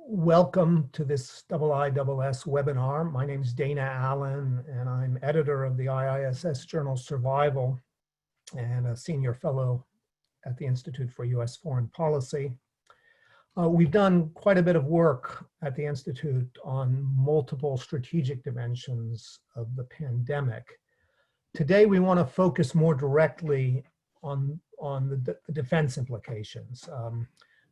Welcome to this IISS webinar. My name is Dana Allin, and I'm editor of the IISS journal Survival and a senior fellow at the Institute for U.S. Foreign Policy. We've done quite a bit of work at the Institute on multiple strategic dimensions of the pandemic. Today, we want to focus more directly on the defense implications.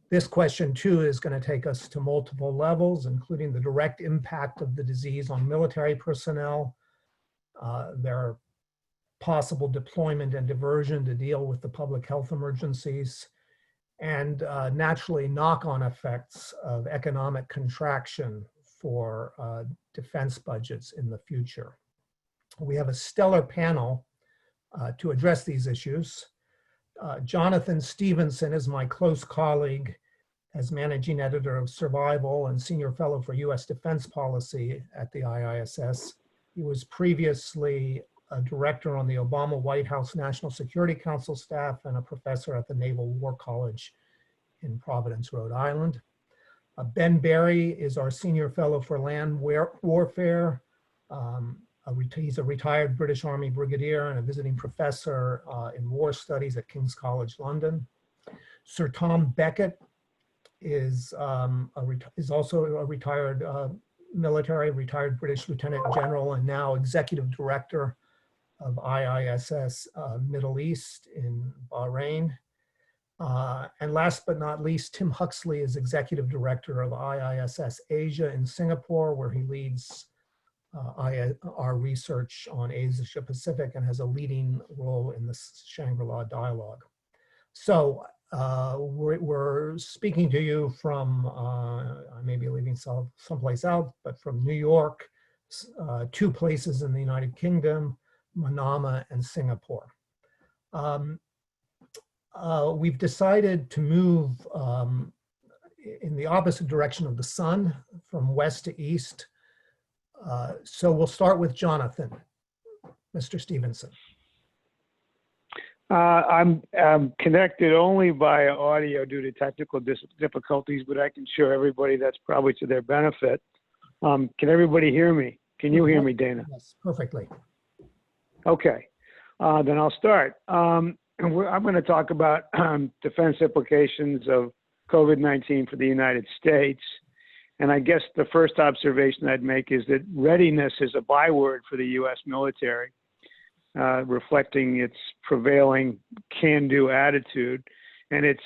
This question, too, is going to take us to multiple levels, including the direct impact of the disease on military personnel, their possible deployment and diversion to deal with the public health emergencies, and naturally knock-on effects of economic contraction for defense budgets in the future. We have a stellar panel to address these issues. Jonathan Stevenson is my close colleague as managing editor of Survival and senior fellow for U.S. defense policy at the IISS. He was previously a director on the Obama White House National Security Council staff and a professor at the Naval War College in Providence, Rhode Island. Ben Berry is our senior fellow for land warfare. He's a retired British Army Brigadier and a visiting professor in war studies at King's College London. Sir Tom Beckett is also a retired retired British Lieutenant General and now Executive Director of IISS Middle East in Bahrain. And last but not least, Tim Huxley is Executive Director of IISS Asia in Singapore, where he leads our research on Asia Pacific and has a leading role in the Shangri-La Dialogue. So we're speaking to you from, I may be leaving someplace out, but from New York, two places in the United Kingdom, Manama and Singapore. We've decided to move in the opposite direction of the sun, from west to east. So we'll start with Jonathan. Mr. Stevenson. I'm connected only via audio due to technical difficulties, but I can show everybody that's probably to their benefit. Can everybody hear me? Can you hear me, Dana? Yes, perfectly. Okay, then I'll start. I'm going to talk about defense implications of COVID-19 for the United States. And I guess the first observation I'd make is that readiness is a byword for the U.S. military, reflecting its prevailing can-do attitude. And it's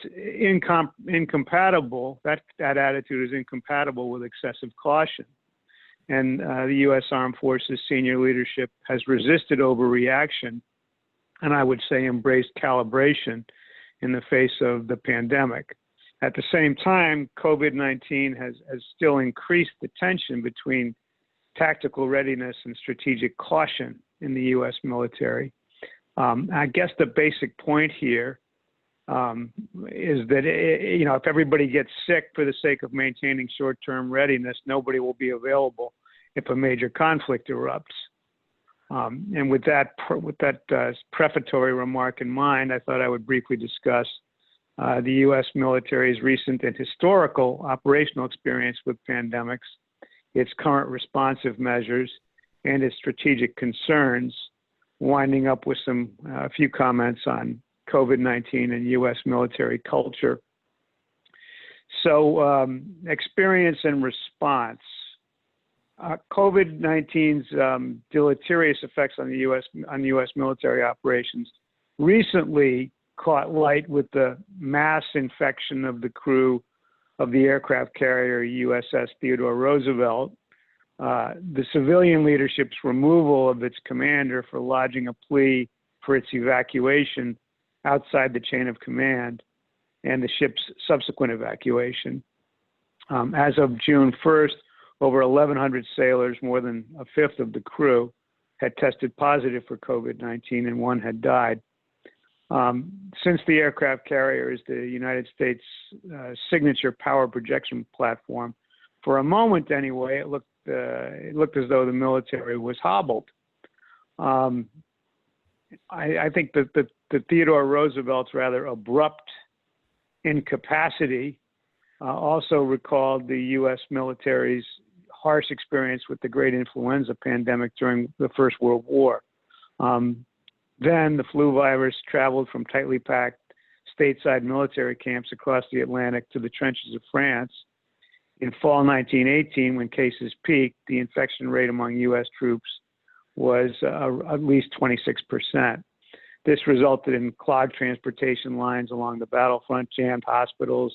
incompatible, that attitude is incompatible with excessive caution. And the U.S. Armed Forces senior leadership has resisted overreaction, and I would say embraced calibration in the face of the pandemic. At the same time, COVID-19 has still increased the tension between tactical readiness and strategic caution in the U.S. military. I guess the basic point here is that, if everybody gets sick for the sake of maintaining short-term readiness, nobody will be available if a major conflict erupts. And with that prefatory remark in mind, I thought I would briefly discuss the U.S. military's recent and historical operational experience with pandemics, its current responsive measures, and its strategic concerns, winding up with a few comments on COVID-19 and U.S. military culture. So, experience and response. COVID-19's deleterious effects on U.S. military operations recently caught light with the mass infection of the crew of the aircraft carrier USS Theodore Roosevelt, the civilian leadership's removal of its commander for lodging a plea for its evacuation outside the chain of command, and the ship's subsequent evacuation. As of June 1st, over 1,100 sailors, more than a fifth of the crew, had tested positive for COVID-19 and one had died. Since the aircraft carrier is the United States' signature power projection platform, for a moment anyway, it looked as though the military was hobbled. I think that the Theodore Roosevelt's rather abrupt incapacity also recalled the U.S. military's harsh experience with the great influenza pandemic during the First World War. Then the flu virus traveled from tightly packed stateside military camps across the Atlantic to the trenches of France. In fall 1918, when cases peaked, the infection rate among U.S. troops was at least 26%. This resulted in clogged transportation lines along the battlefront, jammed hospitals,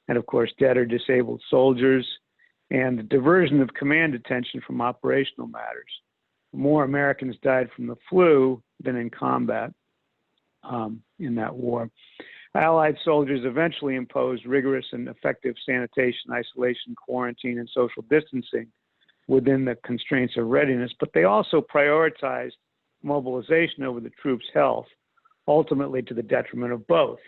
and of course, dead or disabled soldiers, and the diversion of command attention from operational matters. More Americans died from the flu than in combat in that war. Allied soldiers eventually imposed rigorous and effective sanitation, isolation, quarantine, and social distancing within the constraints of readiness, but they also prioritized mobilization over the troops' health, ultimately to the detriment of both.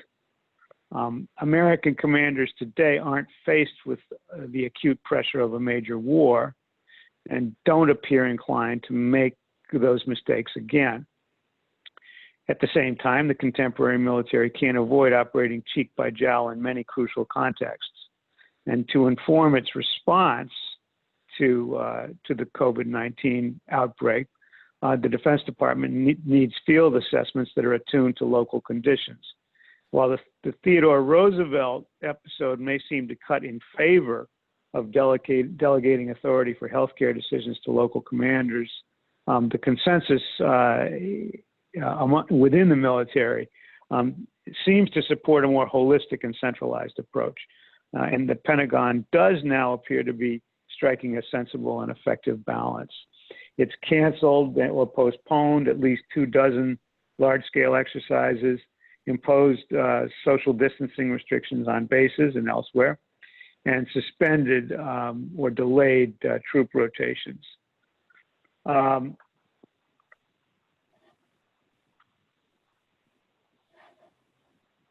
American commanders today aren't faced with the acute pressure of a major war and don't appear inclined to make those mistakes again. At the same time, the contemporary military can't avoid operating cheek by jowl in many crucial contexts. And to inform its response to the COVID-19 outbreak, the Defense Department needs field assessments that are attuned to local conditions. While the Theodore Roosevelt episode may seem to cut in favor of delegating authority for healthcare decisions to local commanders, the consensus within the military seems to support a more holistic and centralized approach. And the Pentagon does now appear to be striking a sensible and effective balance. It's canceled or postponed at least 24 large-scale exercises, imposed social distancing restrictions on bases and elsewhere, and suspended or delayed troop rotations.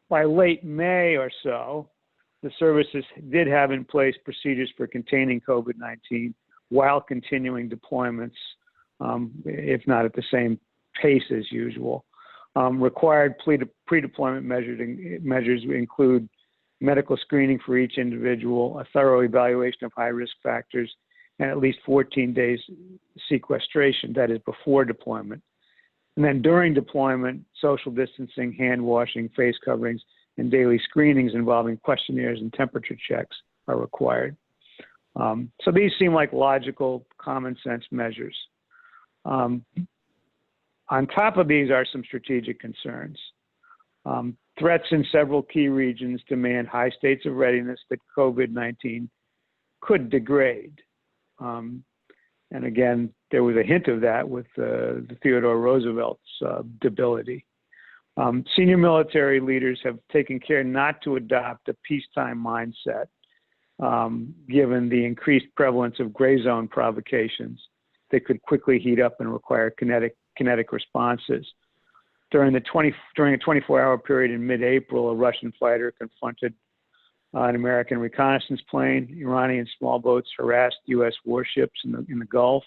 By late May or so, the services did have in place procedures for containing COVID-19 while continuing deployments, if not at the same pace as usual. Required pre-deployment measures include medical screening for each individual, a thorough evaluation of high-risk factors, and at least 14 days sequestration, that is before deployment. And then during deployment, social distancing, hand washing, face coverings, and daily screenings involving questionnaires and temperature checks are required. So these seem like logical, common sense measures. On top of these are some strategic concerns. Threats in several key regions demand high states of readiness that COVID-19 could degrade. And again, there was a hint of that with the Theodore Roosevelt's debility. Senior military leaders have taken care not to adopt a peacetime mindset, given the increased prevalence of gray zone provocations that could quickly heat up and require kinetic responses. During a 24-hour period in mid-April, a Russian fighter confronted an American reconnaissance plane. Iranian small boats harassed U.S. warships in the Gulf,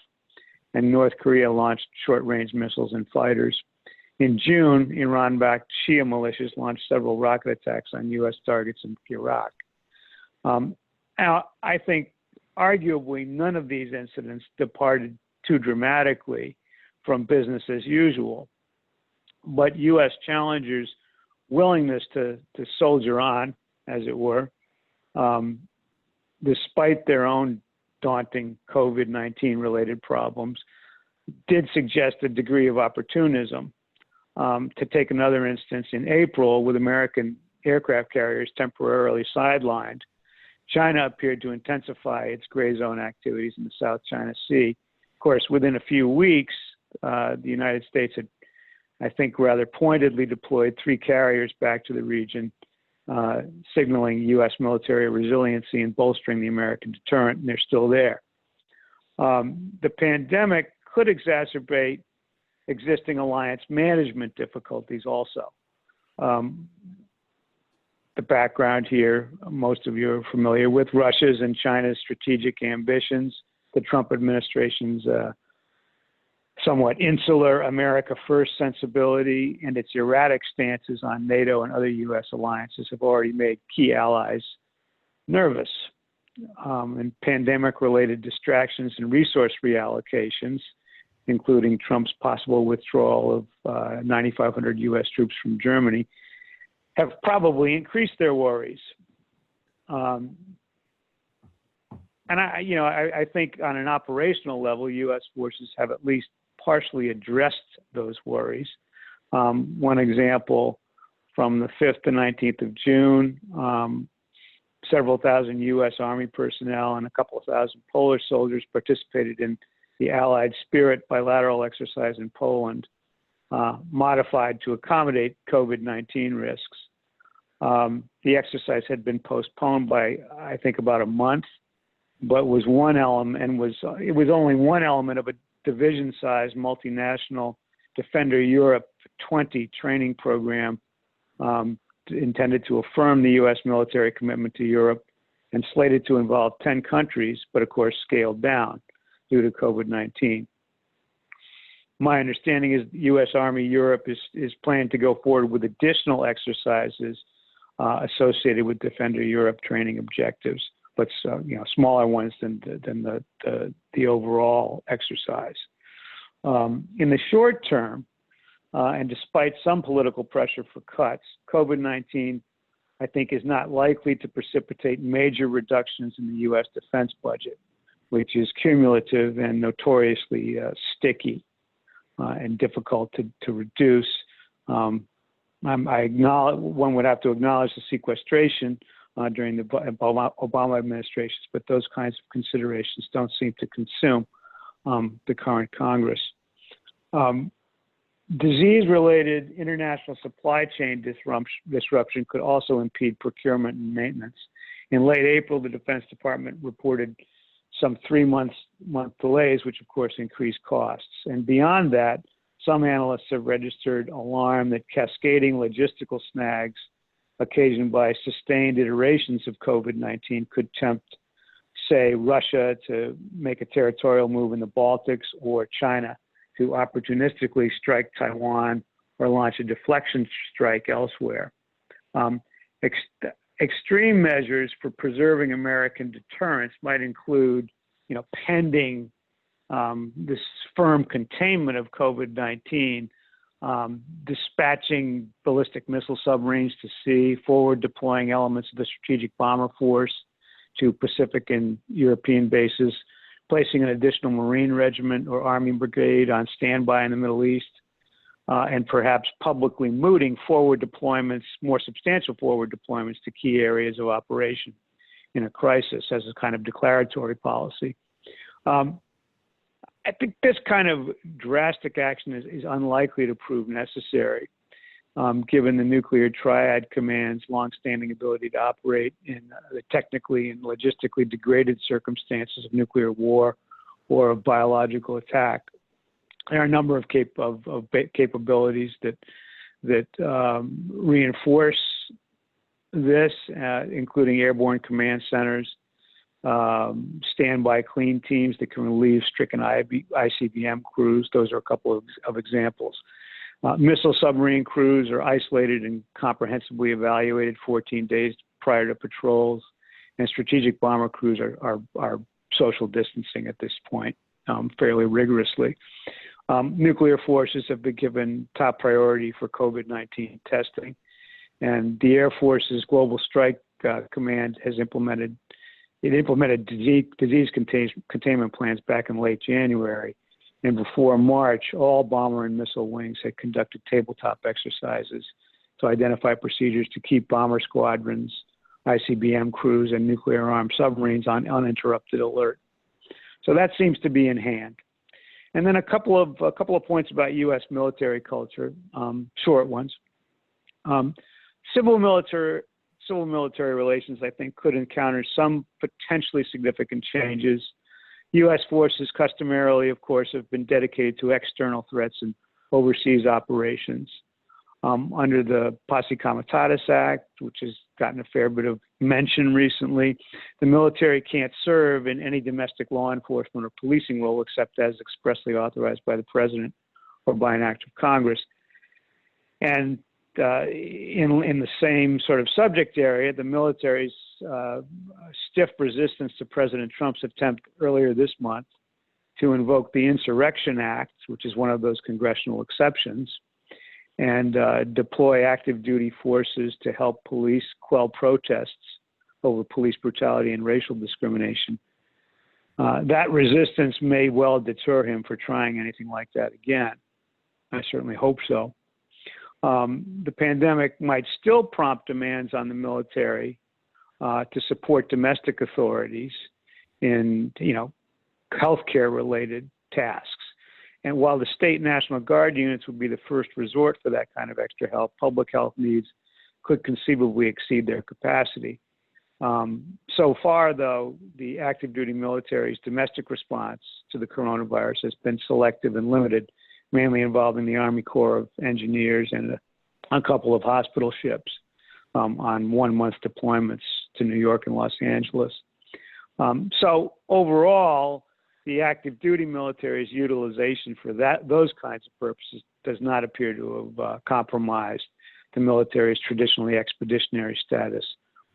and North Korea launched short-range missiles and fighters. In June, Iran-backed Shia militias launched several rocket attacks on U.S. targets in Iraq. Now, I think arguably none of these incidents departed too dramatically from business as usual, but U.S. challengers' willingness to soldier on, as it were, despite their own daunting COVID-19 related problems, did suggest a degree of opportunism. To take another instance, in April, with American aircraft carriers temporarily sidelined, China appeared to intensify its gray zone activities in the South China Sea. Of course, within a few weeks, the United States had, I think, rather pointedly deployed 3 carriers back to the region, signaling U.S. military resiliency and bolstering the American deterrent, and they're still there. The pandemic could exacerbate existing alliance management difficulties also. The background here, most of you are familiar with Russia's and China's strategic ambitions, the Trump administration's somewhat insular America First sensibility, and its erratic stances on NATO and other U.S. alliances have already made key allies nervous. And pandemic-related distractions and resource reallocations, including Trump's possible withdrawal of 9,500 U.S. troops from Germany, have probably increased their worries. And I think on an operational level, U.S. forces have at least partially addressed those worries. One example, from the 5th to 19th of June, several thousand U.S. Army personnel and a couple of thousand Polish soldiers participated in the Allied Spirit bilateral exercise in Poland, modified to accommodate COVID-19 risks. The exercise had been postponed by, I think, about a month, but was one element, and it was only one element of a division-sized multinational Defender Europe 20 training program intended to affirm the U.S. military commitment to Europe and slated to involve 10 countries, but of course scaled down due to COVID-19. My understanding is the U.S. Army Europe is planning to go forward with additional exercises associated with Defender Europe training objectives, but smaller ones than the overall exercise. In the short term, and despite some political pressure for cuts, COVID-19, I think, is not likely to precipitate major reductions in the U.S. defense budget, which is cumulative and notoriously sticky and difficult to reduce. I acknowledge, one would have to acknowledge the sequestration during the Obama administrations, but those kinds of considerations don't seem to consume the current Congress. Disease-related international supply chain disruption could also impede procurement and maintenance. In late April, the Defense Department reported some 3-month delays, which of course increased costs. And beyond that, some analysts have registered alarm that cascading logistical snags occasioned by sustained iterations of COVID-19 could tempt, say, Russia to make a territorial move in the Baltics, or China to opportunistically strike Taiwan or launch a deflection strike elsewhere. Extreme measures for preserving American deterrence might include, pending this firm containment of COVID-19, dispatching ballistic missile submarines to sea, forward deploying elements of the strategic bomber force to Pacific and European bases, placing an additional Marine regiment or Army brigade on standby in the Middle East, and perhaps publicly mooting forward deployments, more substantial forward deployments to key areas of operation in a crisis as a kind of declaratory policy. I think this kind of drastic action is unlikely to prove necessary, given the nuclear triad command's longstanding ability to operate in the technically and logistically degraded circumstances of nuclear war or of biological attack. There are a number of capabilities that reinforce this, including airborne command centers, standby clean teams that can relieve stricken ICBM crews. Those are a couple of examples. Missile submarine crews are isolated and comprehensively evaluated 14 days prior to patrols, and strategic bomber crews are social distancing at this point fairly rigorously. Nuclear forces have been given top priority for COVID-19 testing, and the Air Force's Global Strike Command has implemented disease containment plans back in late January. And before March, all bomber and missile wings had conducted tabletop exercises to identify procedures to keep bomber squadrons, ICBM crews, and nuclear-armed submarines on uninterrupted alert. So that seems to be in hand. And then a couple of points about U.S. military culture, short ones. Civil military relations, I think, could encounter some potentially significant changes. U.S. forces customarily, of course, have been dedicated to external threats and overseas operations. Under the Posse Comitatus Act, which has gotten a fair bit of mention recently, the military can't serve in any domestic law enforcement or policing role except as expressly authorized by the president or by an act of Congress. And in the same sort of subject area, the military's stiff resistance to President Trump's attempt earlier this month to invoke the Insurrection Act, which is one of those congressional exceptions, and deploy active duty forces to help police quell protests over police brutality and racial discrimination. That resistance may well deter him for trying anything like that again. I certainly hope so. The pandemic might still prompt demands on the military to support domestic authorities in, healthcare related tasks. And while the state National Guard units would be the first resort for that kind of extra help, public health needs could conceivably exceed their capacity. So far, though, the active duty military's domestic response to the coronavirus has been selective and limited, mainly involving the Army Corps of Engineers and a couple of hospital ships on 1 month deployments to New York and Los Angeles. So overall, the active duty military's utilization for those kinds of purposes does not appear to have compromised the military's traditionally expeditionary status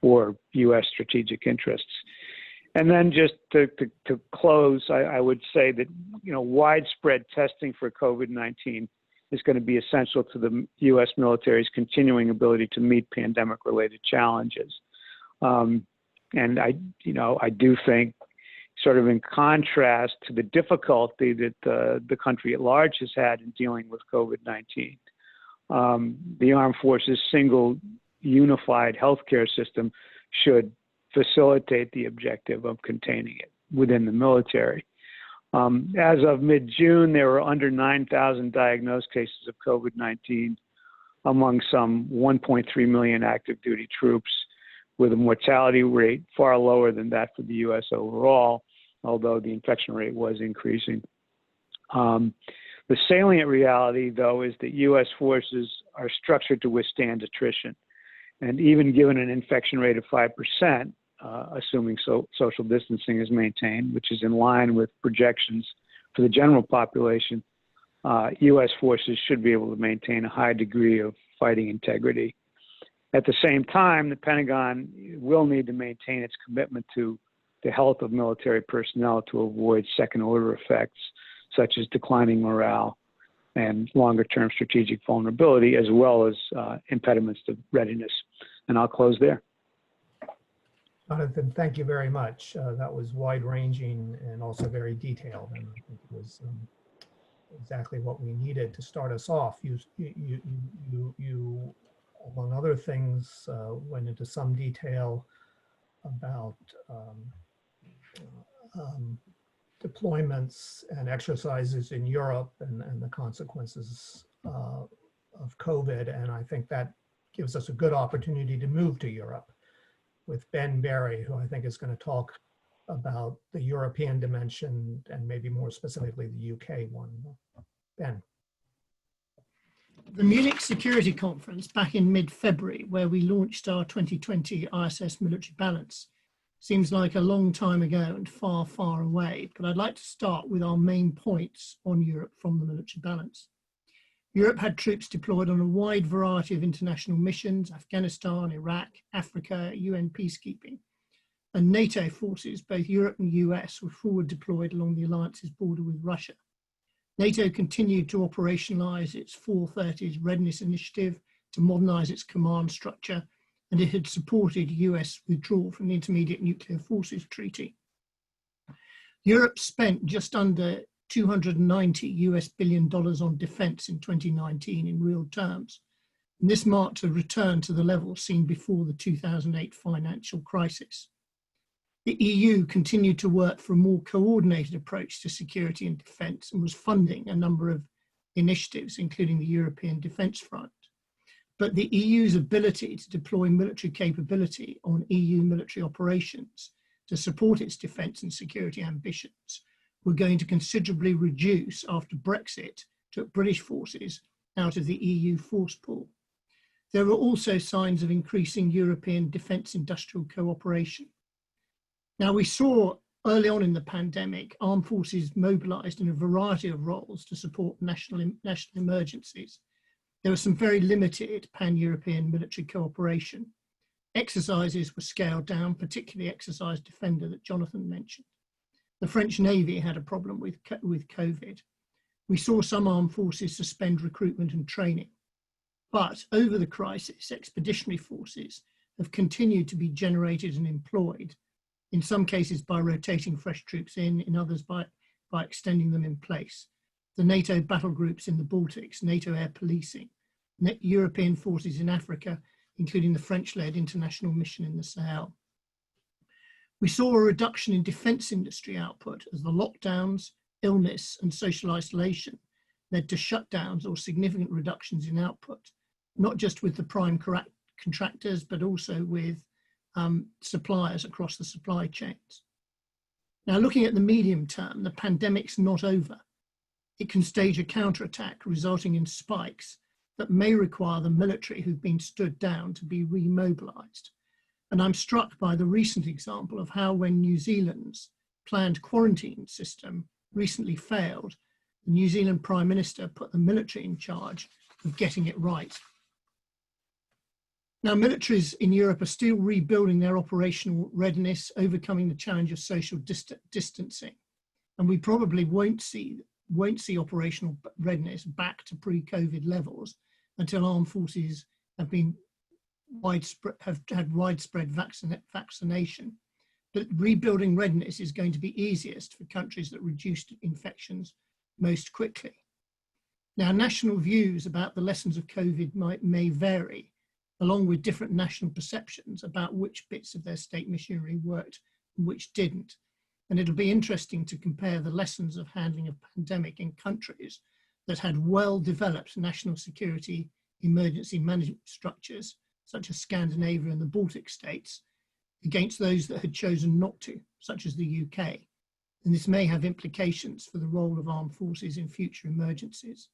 or U.S. strategic interests. And then just to close, I would say that widespread testing for COVID-19 is going to be essential to the U.S. military's continuing ability to meet pandemic-related challenges. And I do think, sort of in contrast to the difficulty that the country at large has had in dealing with COVID-19, the Armed Forces' single unified healthcare system should facilitate the objective of containing it within the military. As of mid-June, there were under 9,000 diagnosed cases of COVID-19 among some 1.3 million active duty troops, with a mortality rate far lower than that for the U.S. overall, although the infection rate was increasing. The salient reality, though, is that U.S. forces are structured to withstand attrition. And even given an infection rate of 5%, assuming social distancing is maintained, which is in line with projections for the general population, U.S. forces should be able to maintain a high degree of fighting integrity. At the same time, the Pentagon will need to maintain its commitment to the health of military personnel to avoid second-order effects, such as declining morale and longer-term strategic vulnerability, as well as impediments to readiness. And I'll close there. Jonathan, thank you very much. That was wide-ranging and also very detailed, and I think it was exactly what we needed to start us off. You among other things, went into some detail about deployments and exercises in Europe and the consequences of COVID, and I think that gives us a good opportunity to move to Europe with Ben Berry, who I think is going to talk about the European dimension and maybe more specifically the UK one. Ben. The Munich Security Conference back in mid-February, where we launched our 2020 ISS military balance, seems like a long time ago and far, far away, but I'd like to start with our main points on Europe from the military balance. Europe had troops deployed on a wide variety of international missions: Afghanistan, Iraq, Africa, UN peacekeeping. And NATO forces, both Europe and US, were forward deployed along the alliance's border with Russia. NATO continued to operationalize its 430s readiness initiative to modernize its command structure, and it had supported US withdrawal from the Intermediate Nuclear Forces Treaty. Europe spent just under $290 billion on defense in 2019 in real terms. And this marked a return to the level seen before the 2008 financial crisis. The EU continued to work for a more coordinated approach to security and defence and was funding a number of initiatives, including the European Defence Fund. But the EU's ability to deploy military capability on EU military operations to support its defence and security ambitions were going to considerably reduce after Brexit took British forces out of the EU force pool. There were also signs of increasing European defence industrial cooperation. Now, we saw early on in the pandemic, armed forces mobilised in a variety of roles to support national emergencies. There was some very limited pan-European military cooperation. Exercises were scaled down, particularly Exercise Defender that Jonathan mentioned. The French Navy had a problem with COVID. We saw some armed forces suspend recruitment and training. But over the crisis, expeditionary forces have continued to be generated and employed, in some cases by rotating fresh troops in others by extending them in place. The NATO battle groups in the Baltics, NATO air policing, European forces in Africa, including the French-led international mission in the Sahel. We saw a reduction in defence industry output as the lockdowns, illness and social isolation led to shutdowns or significant reductions in output, not just with the prime contractors, but also with suppliers across the supply chains. Now, looking at the medium term, the pandemic's not over. It can stage a counterattack resulting in spikes that may require the military who've been stood down to be remobilised. And I'm struck by the recent example of how when New Zealand's planned quarantine system recently failed, the New Zealand Prime Minister put the military in charge of getting it right. Now, militaries in Europe are still rebuilding their operational readiness, overcoming the challenge of social distancing. And we probably won't see operational readiness back to pre-COVID levels until armed forces have had widespread vaccination. But rebuilding readiness is going to be easiest for countries that reduced infections most quickly. Now, national views about the lessons of COVID may vary, along with different national perceptions about which bits of their state machinery worked and which didn't. And it'll be interesting to compare the lessons of handling a pandemic in countries that had well-developed national security emergency management structures, such as Scandinavia and the Baltic states, against those that had chosen not to, such as the UK. And this may have implications for the role of armed forces in future emergencies.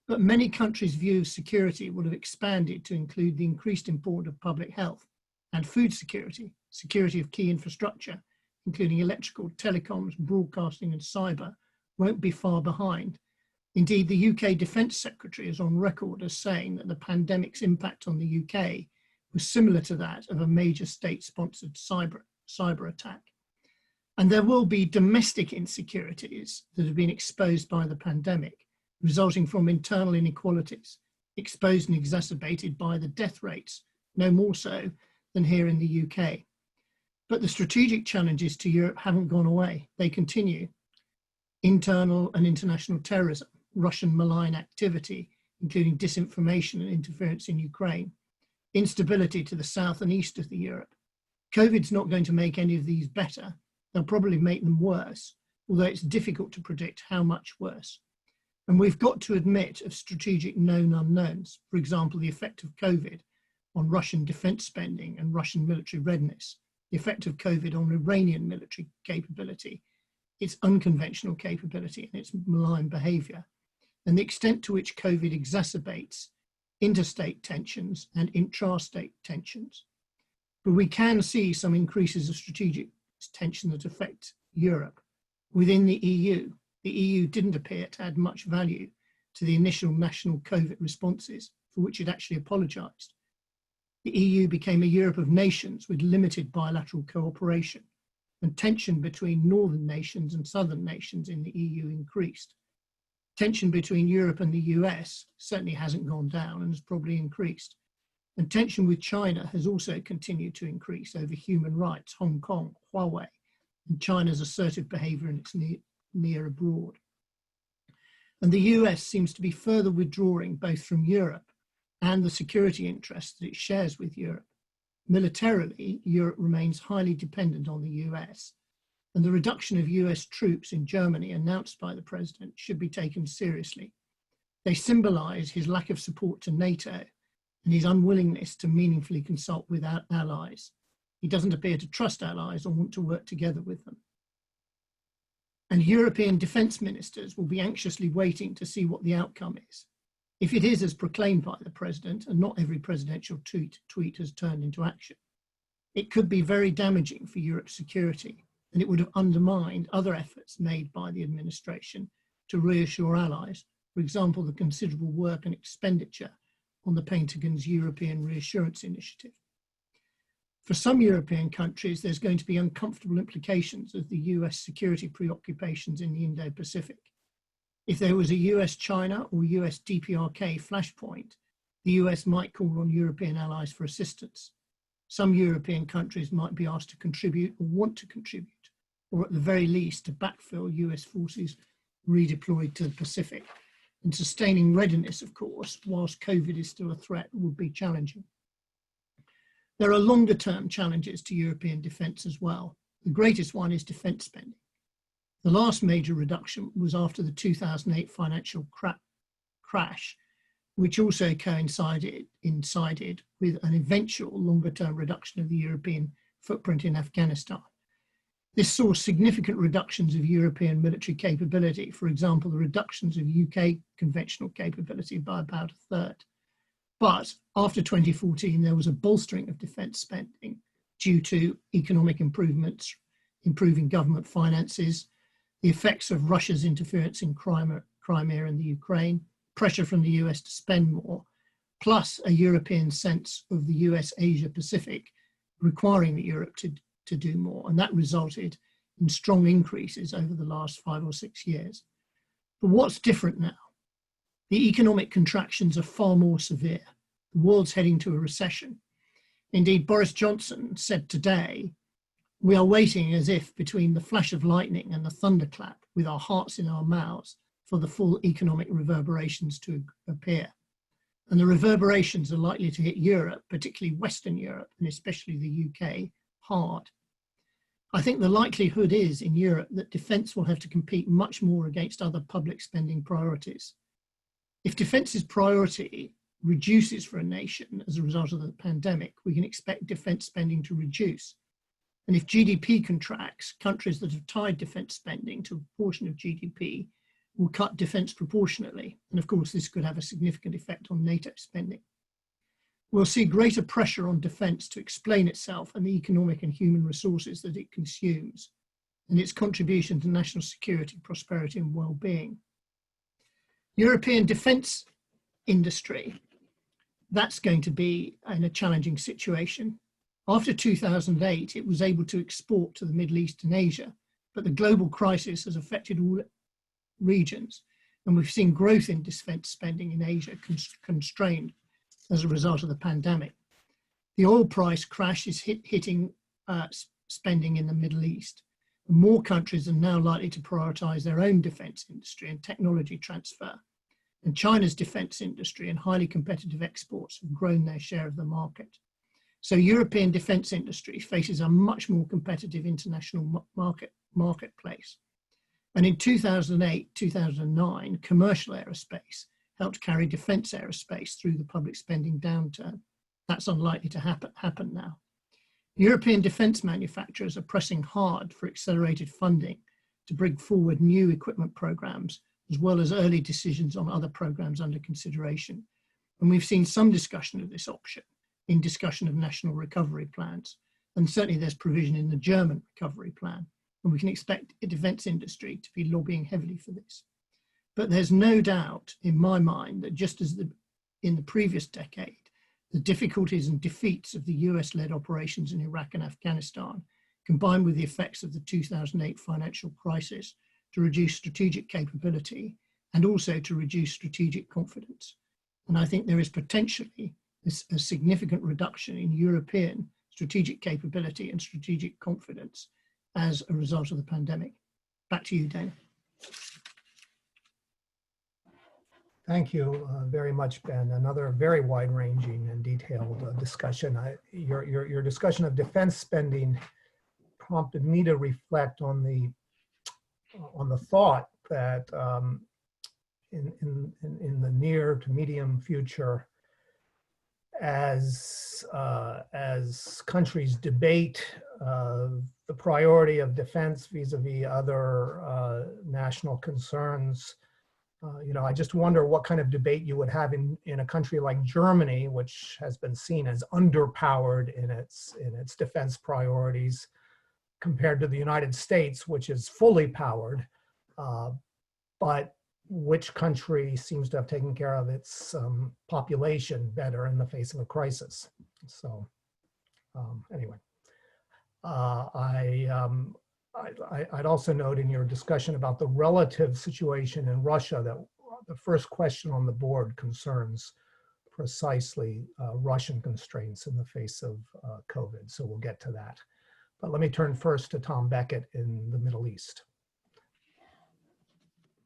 But many countries' view of security will have expanded to include the increased importance of public health and food security, security of key infrastructure, including electrical, telecoms, broadcasting and cyber, won't be far behind. Indeed, the UK Defence Secretary is on record as saying that the pandemic's impact on the UK was similar to that of a major state-sponsored cyber attack. And there will be domestic insecurities that have been exposed by the pandemic, resulting from internal inequalities, exposed and exacerbated by the death rates, no more so than here in the UK. But the strategic challenges to Europe haven't gone away. They continue. Internal and international terrorism, Russian malign activity, including disinformation and interference in Ukraine, instability to the south and east of Europe. COVID's not going to make any of these better. They'll probably make them worse, although it's difficult to predict how much worse. And we've got to admit of strategic known unknowns, for example, the effect of COVID on Russian defence spending and Russian military readiness, the effect of COVID on Iranian military capability, its unconventional capability and its malign behaviour, and the extent to which COVID exacerbates interstate tensions and intrastate tensions. But we can see some increases of strategic tension that affect Europe. Within the EU didn't appear to add much value to the initial national COVID responses, for which it actually apologised. The EU became a Europe of nations with limited bilateral cooperation, and tension between northern nations and southern nations in the EU increased. Tension between Europe and the US certainly hasn't gone down and has probably increased. And tension with China has also continued to increase over human rights, Hong Kong, Huawei, and China's assertive behaviour in its near abroad. And the US seems to be further withdrawing both from Europe and the security interests that it shares with Europe. Militarily, Europe remains highly dependent on the US, and the reduction of US troops in Germany announced by the president should be taken seriously. They symbolise his lack of support to NATO and his unwillingness to meaningfully consult with our allies. He doesn't appear to trust allies or want to work together with them. And European defence ministers will be anxiously waiting to see what the outcome is. If it is as proclaimed by the president, and not every presidential tweet has turned into action, it could be very damaging for Europe's security, and it would have undermined other efforts made by the administration to reassure allies, For example, the considerable work and expenditure on the Pentagon's European Reassurance Initiative. For some European countries, there's going to be uncomfortable implications of the US security preoccupations in the Indo-Pacific. If there was a US-China or US DPRK flashpoint, the US might call on European allies for assistance. Some European countries might be asked to contribute or want to contribute, or at the very least to backfill US forces redeployed to the Pacific. And sustaining readiness, of course, whilst COVID is still a threat, would be challenging. There are longer term challenges to European defence as well. The greatest one is defence spending. The last major reduction was after the 2008 financial crash, which also coincided with an eventual longer term reduction of the European footprint in Afghanistan. This saw significant reductions of European military capability, for example, the reductions of UK conventional capability by about a third. But after 2014, there was a bolstering of defence spending due to economic improvements, improving government finances, the effects of Russia's interference in Crimea and the Ukraine, pressure from the US to spend more, plus a European sense of the US Asia Pacific requiring Europe to do more. And that resulted in strong increases over the last 5 or 6 years. But what's different now? The economic contractions are far more severe. The world's heading to a recession. Indeed, Boris Johnson said today, we are waiting as if between the flash of lightning and the thunderclap with our hearts in our mouths for the full economic reverberations to appear. And the reverberations are likely to hit Europe, particularly Western Europe, and especially the UK, hard. I think the likelihood is in Europe that defence will have to compete much more against other public spending priorities. If defence's priority reduces for a nation as a result of the pandemic, we can expect defence spending to reduce. And if GDP contracts, countries that have tied defence spending to a proportion of GDP will cut defence proportionately. And of course, this could have a significant effect on NATO spending. We'll see greater pressure on defence to explain itself and the economic and human resources that it consumes and its contribution to national security, prosperity and well-being. European defence industry, that's going to be in a challenging situation. After 2008, it was able to export to the Middle East and Asia, but the global crisis has affected all regions, and we've seen growth in defence spending in Asia constrained as a result of the pandemic. The oil price crash is hitting spending in the Middle East. More countries are now likely to prioritise their own defence industry and technology transfer. And China's defence industry and highly competitive exports have grown their share of the market. So European defence industry faces a much more competitive international marketplace. And in 2008, 2009, commercial aerospace helped carry defence aerospace through the public spending downturn. That's unlikely to happen now. European defence manufacturers are pressing hard for accelerated funding to bring forward new equipment programmes, as well as early decisions on other programmes under consideration. And we've seen some discussion of this option in discussion of national recovery plans. And certainly there's provision in the German recovery plan. And we can expect the defence industry to be lobbying heavily for this. But there's no doubt in my mind that just as in the previous decade, the difficulties and defeats of the US-led operations in Iraq and Afghanistan, combined with the effects of the 2008 financial crisis, to reduce strategic capability and also to reduce strategic confidence. And I think there is potentially a significant reduction in European strategic capability and strategic confidence as a result of the pandemic. Back to you, Dana. Thank you very much, Ben. Another very wide-ranging and detailed discussion. Your discussion of defense spending prompted me to reflect on the thought that in the near to medium future, as countries debate the priority of defense vis-a-vis other national concerns, I just wonder what kind of debate you would have in a country like Germany, which has been seen as underpowered in its defense priorities, compared to the United States, which is fully powered, but which country seems to have taken care of its population better in the face of a crisis. So anyway, I'd also note in your discussion about the relative situation in Russia that the first question on the board concerns precisely Russian constraints in the face of COVID. So we'll get to that. But let me turn first to Tom Beckett in the Middle East.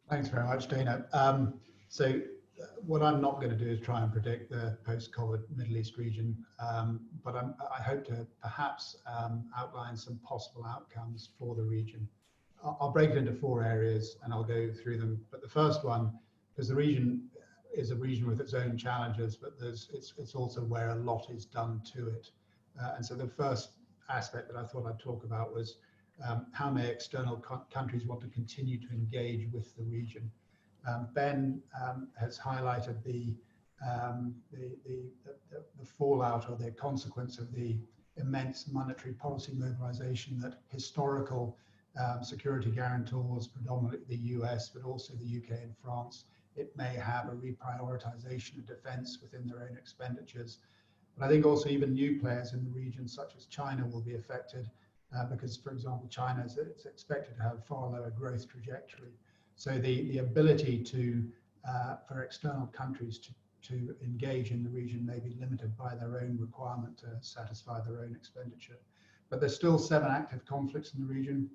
Thanks very much, Dana. So what I'm not going to do is try and predict the post-COVID Middle East region, but I hope to perhaps outline some possible outcomes for the region. I'll break it into 4 areas and I'll go through them. But the first one, because the region is a region with its own challenges, but it's also where a lot is done to it. And so the first aspect that I thought I'd talk about was how may external countries want to continue to engage with the region. Ben has highlighted the fallout or the consequence of the immense monetary policy mobilization that historical security guarantors, predominantly the US, but also the UK and France, it may have a reprioritization of defense within their own expenditures. But I think also even new players in the region, such as China, will be affected because, for example, China is expected to have far lower growth trajectory. So the ability for external countries to engage in the region may be limited by their own requirement to satisfy their own expenditure. But there's still 7 active conflicts in the region.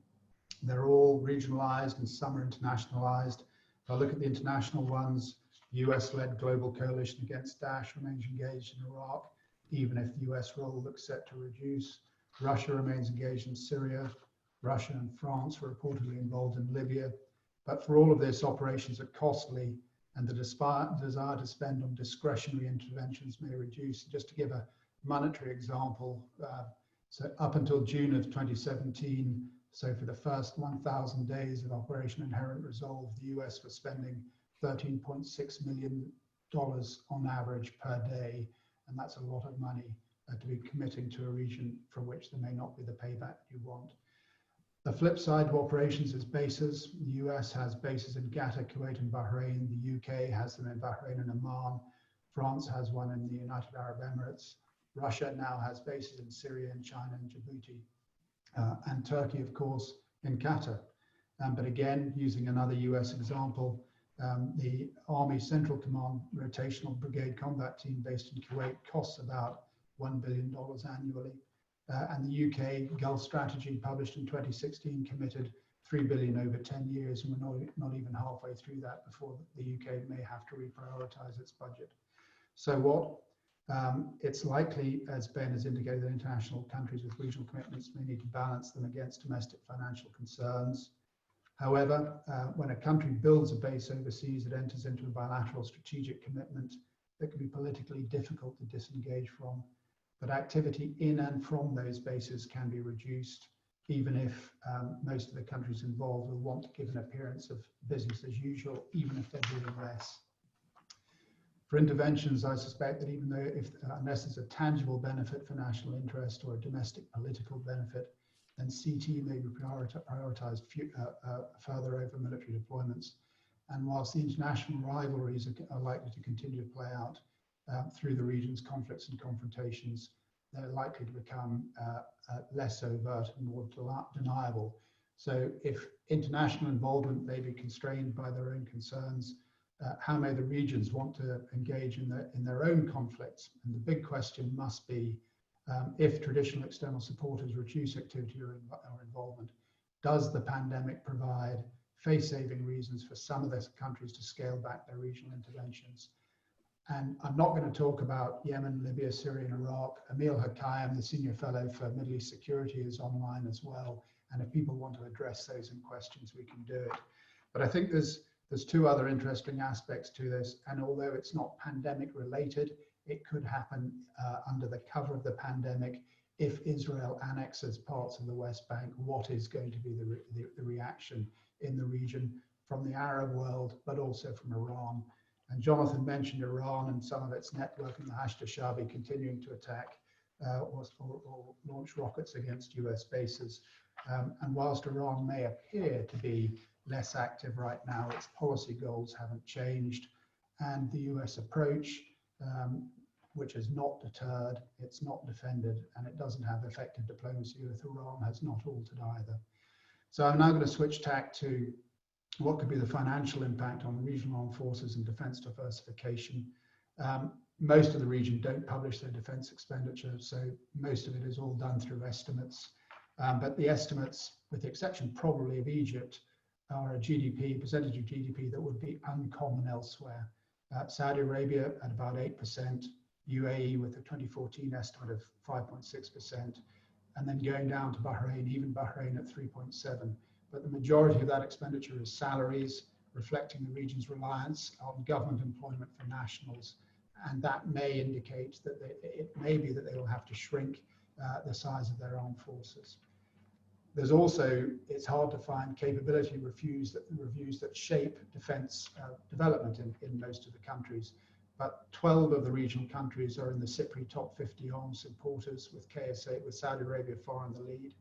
They're all regionalized and some are internationalized. If I look at the international ones, the US-led global coalition against Daesh remains engaged in Iraq, even if the US role looks set to reduce. Russia remains engaged in Syria. Russia and France are reportedly involved in Libya. But for all of this, operations are costly and the desire to spend on discretionary interventions may reduce. Just to give a monetary example, so up until June of 2017, so for the first 1,000 days of Operation Inherent Resolve, the US was spending $13.6 million on average per day. And that's a lot of money to be committing to a region from which there may not be the payback you want. The flip side of operations is bases. The US has bases in Qatar, Kuwait, and Bahrain. The UK has them in Bahrain and Oman. France has one in the United Arab Emirates. Russia now has bases in Syria and China and Djibouti. And Turkey, of course, in Qatar. But again, using another US example, the Army Central Command Rotational Brigade Combat Team based in Kuwait costs about $1 billion annually. And the UK Gulf Strategy, published in 2016, committed $3 billion over 10 years, and we're not even halfway through that before the UK may have to reprioritize its budget. So what it's likely, as Ben has indicated, that international countries with regional commitments may need to balance them against domestic financial concerns. However, when a country builds a base overseas, it enters into a bilateral strategic commitment that can be politically difficult to disengage from. But activity in and from those bases can be reduced, even if most of the countries involved will want to give an appearance of business as usual, even if they're doing less. For interventions, I suspect that even though, unless there's a tangible benefit for national interest or a domestic political benefit, then CT may be prioritized further over military deployments. And whilst the international rivalries are likely to continue to play out through the region's conflicts and confrontations, they're likely to become less overt and more deniable. So if international involvement may be constrained by their own concerns, how may the regions want to engage in their own conflicts? And the big question must be, if traditional external supporters reduce activity or involvement, does the pandemic provide face-saving reasons for some of those countries to scale back their regional interventions? And I'm not going to talk about Yemen, Libya, Syria, and Iraq. Emil Hakayem, the Senior Fellow for Middle East Security, is online as well. And if people want to address those in questions, we can do it. But I think there's 2 other interesting aspects to this. And although it's not pandemic related, it could happen under the cover of the pandemic. If Israel annexes parts of the West Bank, what is going to be the reaction in the region from the Arab world, but also from Iran? And Jonathan mentioned Iran and some of its network in the Hashd-e-Shaabi continuing to attack or launch rockets against US bases. And whilst Iran may appear to be less active right now. Its policy goals haven't changed. And the US approach, which has not deterred, it's not defended, and it doesn't have effective diplomacy with Iran, has not altered either. So I'm now going to switch tack to what could be the financial impact on the regional armed forces and defense diversification. Most of the region don't publish their defense expenditure, so most of it is all done through estimates. But the estimates, with the exception probably of Egypt, are a GDP, percentage of GDP that would be uncommon elsewhere. Saudi Arabia at about 8%, UAE with a 2014 estimate of 5.6%, and then going down to Bahrain, even Bahrain at 3.7%. But the majority of that expenditure is salaries, reflecting the region's reliance on government employment for nationals. And that may indicate that it may be that they will have to shrink the size of their armed forces. There's also, it's hard to find capability reviews that shape defense development in most of the countries. But 12 of the regional countries are in the CIPRI top 50 arms importers, with KSA, with Saudi Arabia far in the lead.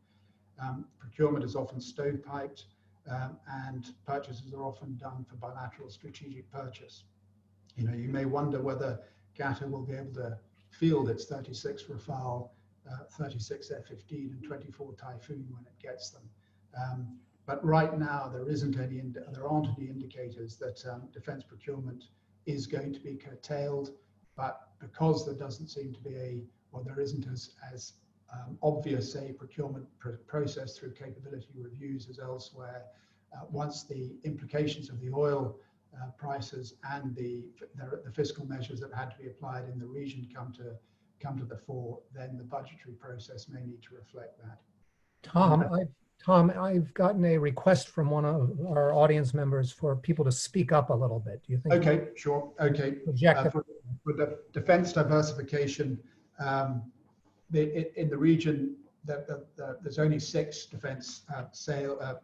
Procurement is often stovepiped, and purchases are often done for bilateral strategic purchase. You know, you may wonder whether Qatar will be able to field its 36 Rafale, 36 F-15 and 24 Typhoon when it gets them. But right now there aren't any indicators that defense procurement is going to be curtailed. But because there doesn't seem to be there isn't as obvious a procurement process through capability reviews as elsewhere, once the implications of the oil prices and the fiscal measures that had to be applied in the region come to the fore, then the budgetary process may need to reflect that. Tom, I've gotten a request from one of our audience members for people to speak up a little bit. Do you think? Okay, sure. Okay. For the defense diversification, in the region, there's only 6 defense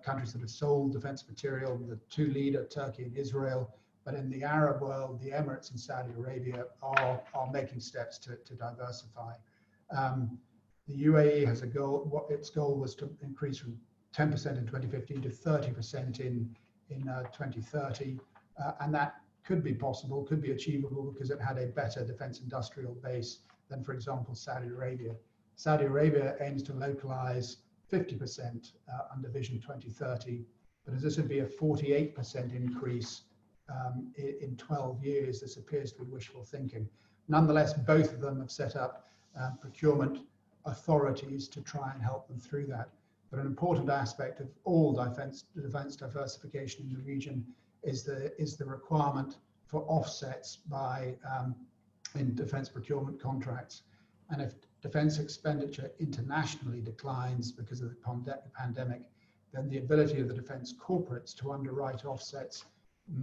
countries that have sold defense material. The 2 lead are Turkey and Israel. But in the Arab world, the Emirates and Saudi Arabia are making steps to diversify. The UAE has a goal. Its goal was to increase from 10% in 2015 to 30% in 2030, and that could be possible, could be achievable, because it had a better defense industrial base than, for example, Saudi Arabia. Saudi Arabia aims to localize 50% under Vision 2030, but as this would be a 48% increase in 12 years, this appears to be wishful thinking. Nonetheless, both of them have set up procurement authorities to try and help them through that. But an important aspect of all defense diversification in the region is the requirement for offsets in defense procurement contracts. And if defense expenditure internationally declines because of the pandemic, then the ability of the defense corporates to underwrite offsets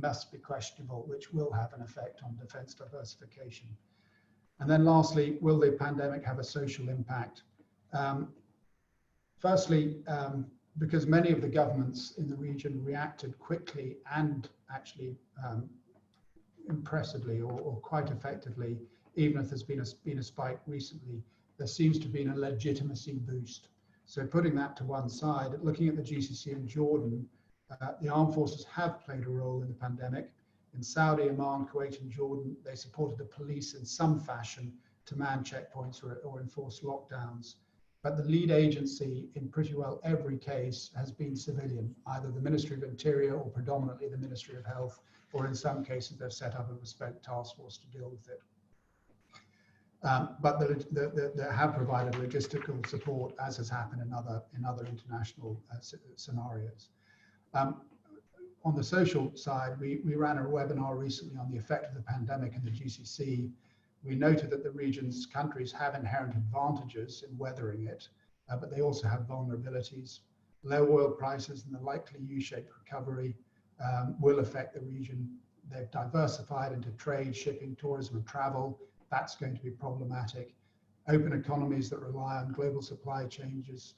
must be questionable, which will have an effect on defense diversification. And then lastly, will the pandemic have a social impact? Firstly, because many of the governments in the region reacted quickly and actually impressively or quite effectively, even if there's been a spike recently, there seems to be a legitimacy boost. So putting that to one side, looking at the GCC in Jordan, the armed forces have played a role in the pandemic. In Saudi, Oman, Kuwait, and Jordan, they supported the police in some fashion to man checkpoints or enforce lockdowns. But the lead agency in pretty well every case has been civilian, either the Ministry of Interior or predominantly the Ministry of Health, or in some cases they've set up a bespoke task force to deal with it. But they have provided logistical support, as has happened in other international scenarios. On the social side, we ran a webinar recently on the effect of the pandemic in the GCC. We noted that the region's countries have inherent advantages in weathering it, but they also have vulnerabilities. Low oil prices and the likely U-shaped recovery will affect the region. They've diversified into trade, shipping, tourism, and travel. That's going to be problematic. Open economies that rely on global supply chains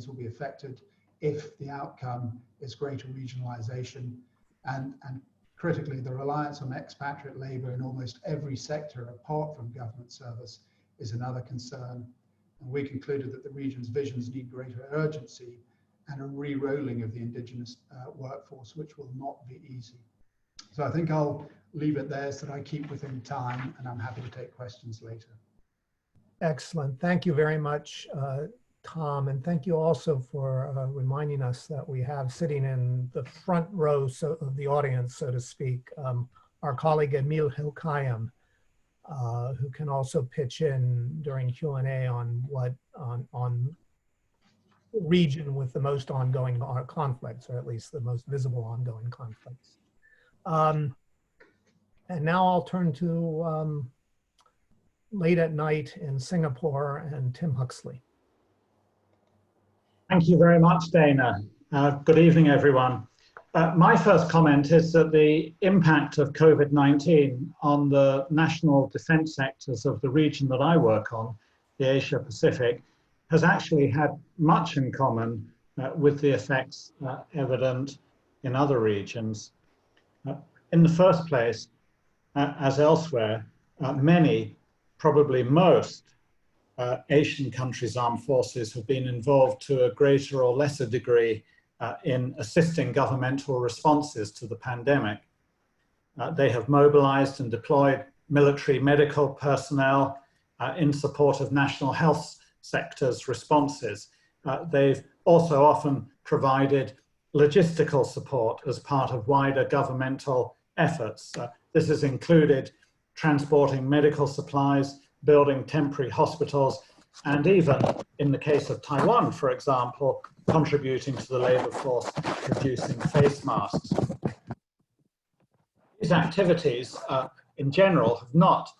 will be affected if the outcome is greater regionalization. And critically, the reliance on expatriate labor in almost every sector apart from government service is another concern. And we concluded that the region's visions need greater urgency and a re-rolling of the indigenous workforce, which will not be easy. So I think I'll leave it there so that I keep within time, and I'm happy to take questions later. Excellent. Thank you very much, Tom. And thank you also for reminding us that we have sitting in the front row of the audience, so to speak, our colleague Emil Hilkayem, who can also pitch in during Q&A on on region with the most ongoing conflicts, or at least the most visible ongoing conflicts. And now I'll turn to Late at Night in Singapore and Tim Huxley. Thank you very much, Dana. Good evening, everyone. My first comment is that the impact of COVID-19 on the national defense sectors of the region that I work on, the Asia Pacific, has actually had much in common with the effects evident in other regions. In the first place, as elsewhere, many, probably most, Asian countries' armed forces have been involved to a greater or lesser degree in assisting governmental responses to the pandemic. They have mobilized and deployed military medical personnel in support of national health sectors' responses. They've also often provided logistical support as part of wider governmental efforts. This has included transporting medical supplies, building temporary hospitals, and even in the case of Taiwan, for example, contributing to the labor force producing face masks. These activities, in general, have not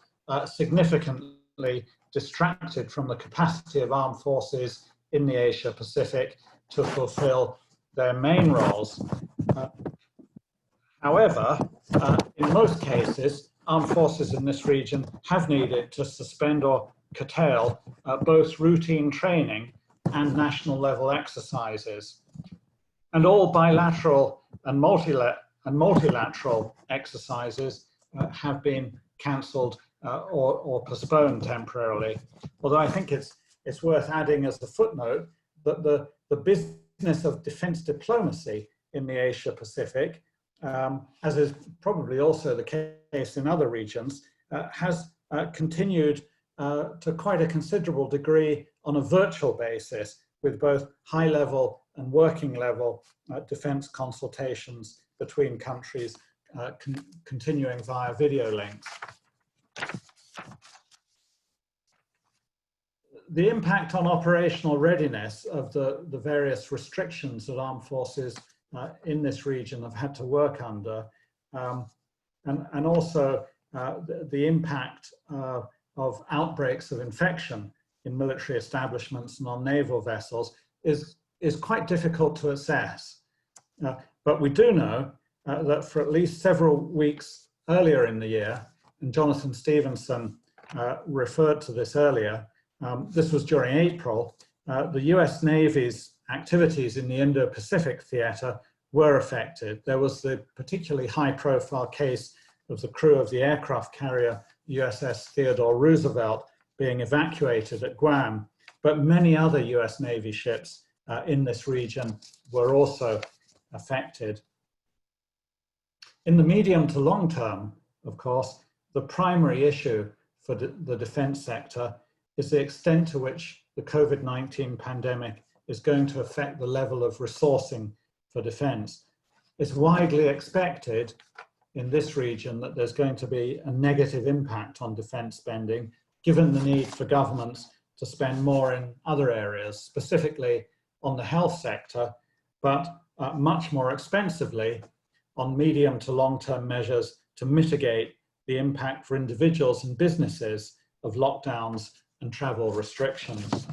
significantly distracted from the capacity of armed forces in the Asia Pacific to fulfill their main roles. However, in most cases, armed forces in this region have needed to suspend or curtail both routine training and national level exercises. And all bilateral and multilateral exercises have been cancelled or postponed temporarily. Although I think it's worth adding as a footnote that the business of defense diplomacy in the Asia Pacific, as is probably also the case in other regions, has continued to quite a considerable degree on a virtual basis, with both high-level and working-level defense consultations between countries continuing via video links. The impact on operational readiness of the various restrictions that armed forces in this region have had to work under, and also the impact of outbreaks of infection in military establishments and on naval vessels is quite difficult to assess. But we do know that for at least several weeks earlier in the year, and Jonathan Stevenson referred to this earlier, this was during April, the US Navy's activities in the Indo-Pacific theater were affected. There was the particularly high-profile case of the crew of the aircraft carrier USS Theodore Roosevelt being evacuated at Guam, but many other US Navy ships in this region were also affected. In the medium to long term, of course, the primary issue for the defense sector is the extent to which the COVID-19 pandemic is going to affect the level of resourcing for defense. It's widely expected in this region that there's going to be a negative impact on defense spending, given the need for governments to spend more in other areas, specifically on the health sector, but much more expensively on medium to long-term measures to mitigate the impact for individuals and businesses of lockdowns and travel restrictions.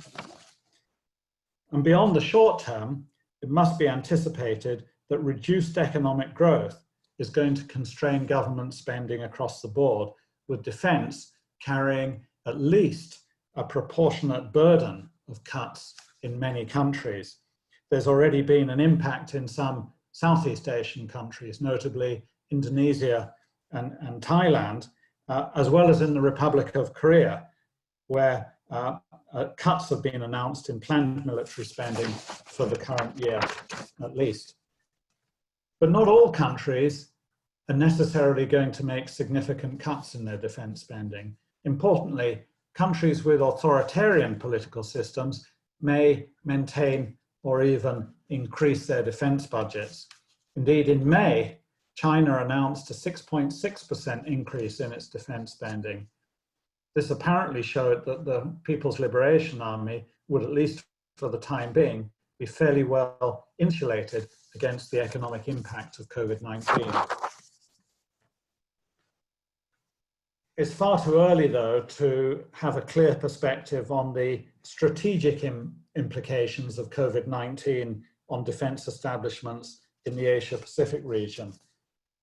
And beyond the short term, it must be anticipated that reduced economic growth is going to constrain government spending across the board, with defense carrying at least a proportionate burden of cuts in many countries. There's already been an impact in some Southeast Asian countries, notably Indonesia and Thailand, as well as in the Republic of Korea, where cuts have been announced in planned military spending for the current year, at least. But not all countries are necessarily going to make significant cuts in their defense spending. Importantly, countries with authoritarian political systems may maintain or even increase their defense budgets. Indeed, in May, China announced a 6.6% increase in its defense spending. This apparently showed that the People's Liberation Army would, at least for the time being, be fairly well insulated against the economic impact of COVID-19. It's far too early, though, to have a clear perspective on the strategic implications of COVID-19 on defense establishments in the Asia-Pacific region.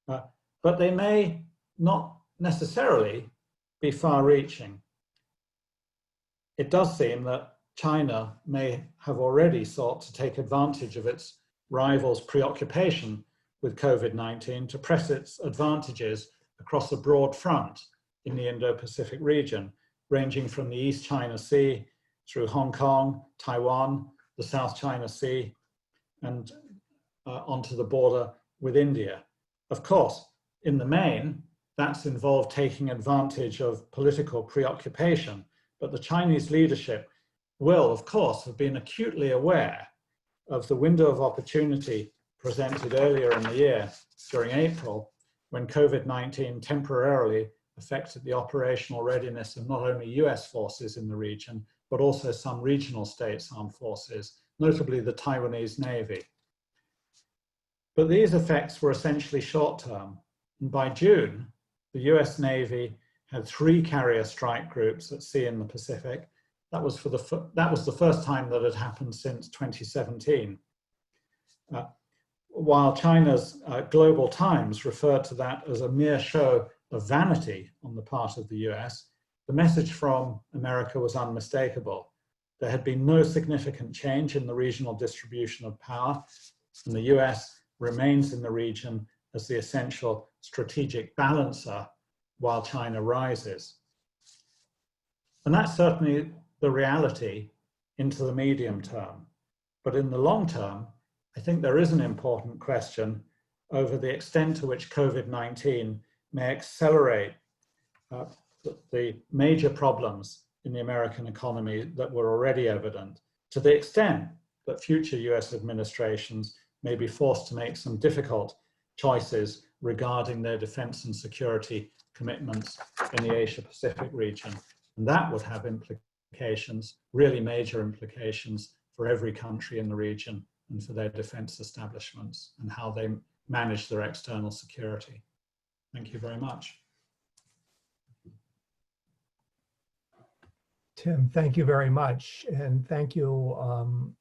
But they may not necessarily be far-reaching. It does seem that China may have already sought to take advantage of its rivals' preoccupation with COVID-19 to press its advantages across a broad front in the Indo-Pacific region, ranging from the East China Sea through Hong Kong, Taiwan, the South China Sea, and onto the border with India. Of course, in the main, that's involved taking advantage of political preoccupation, but the Chinese leadership will, of course, have been acutely aware of the window of opportunity presented earlier in the year during April, when COVID-19 temporarily affected the operational readiness of not only US forces in the region, but also some regional states' armed forces, notably the Taiwanese Navy. But these effects were essentially short-term. And by June, the US Navy had 3 carrier strike groups at sea in the Pacific. That was the first time that had happened since 2017. While China's Global Times referred to that as a mere show of vanity on the part of the US, the message from America was unmistakable. There had been no significant change in the regional distribution of power, and the US remains in the region as the essential strategic balancer while China rises. And that's certainly the reality into the medium term. But in the long term, I think there is an important question over the extent to which COVID-19 may accelerate the major problems in the American economy that were already evident, to the extent that future US administrations may be forced to make some difficult choices regarding their defense and security commitments in the Asia-Pacific region. And that would have implications, really major implications, for every country in the region and for their defense establishments and how they manage their external security. Thank you very much. Tim, thank you very much. And thank you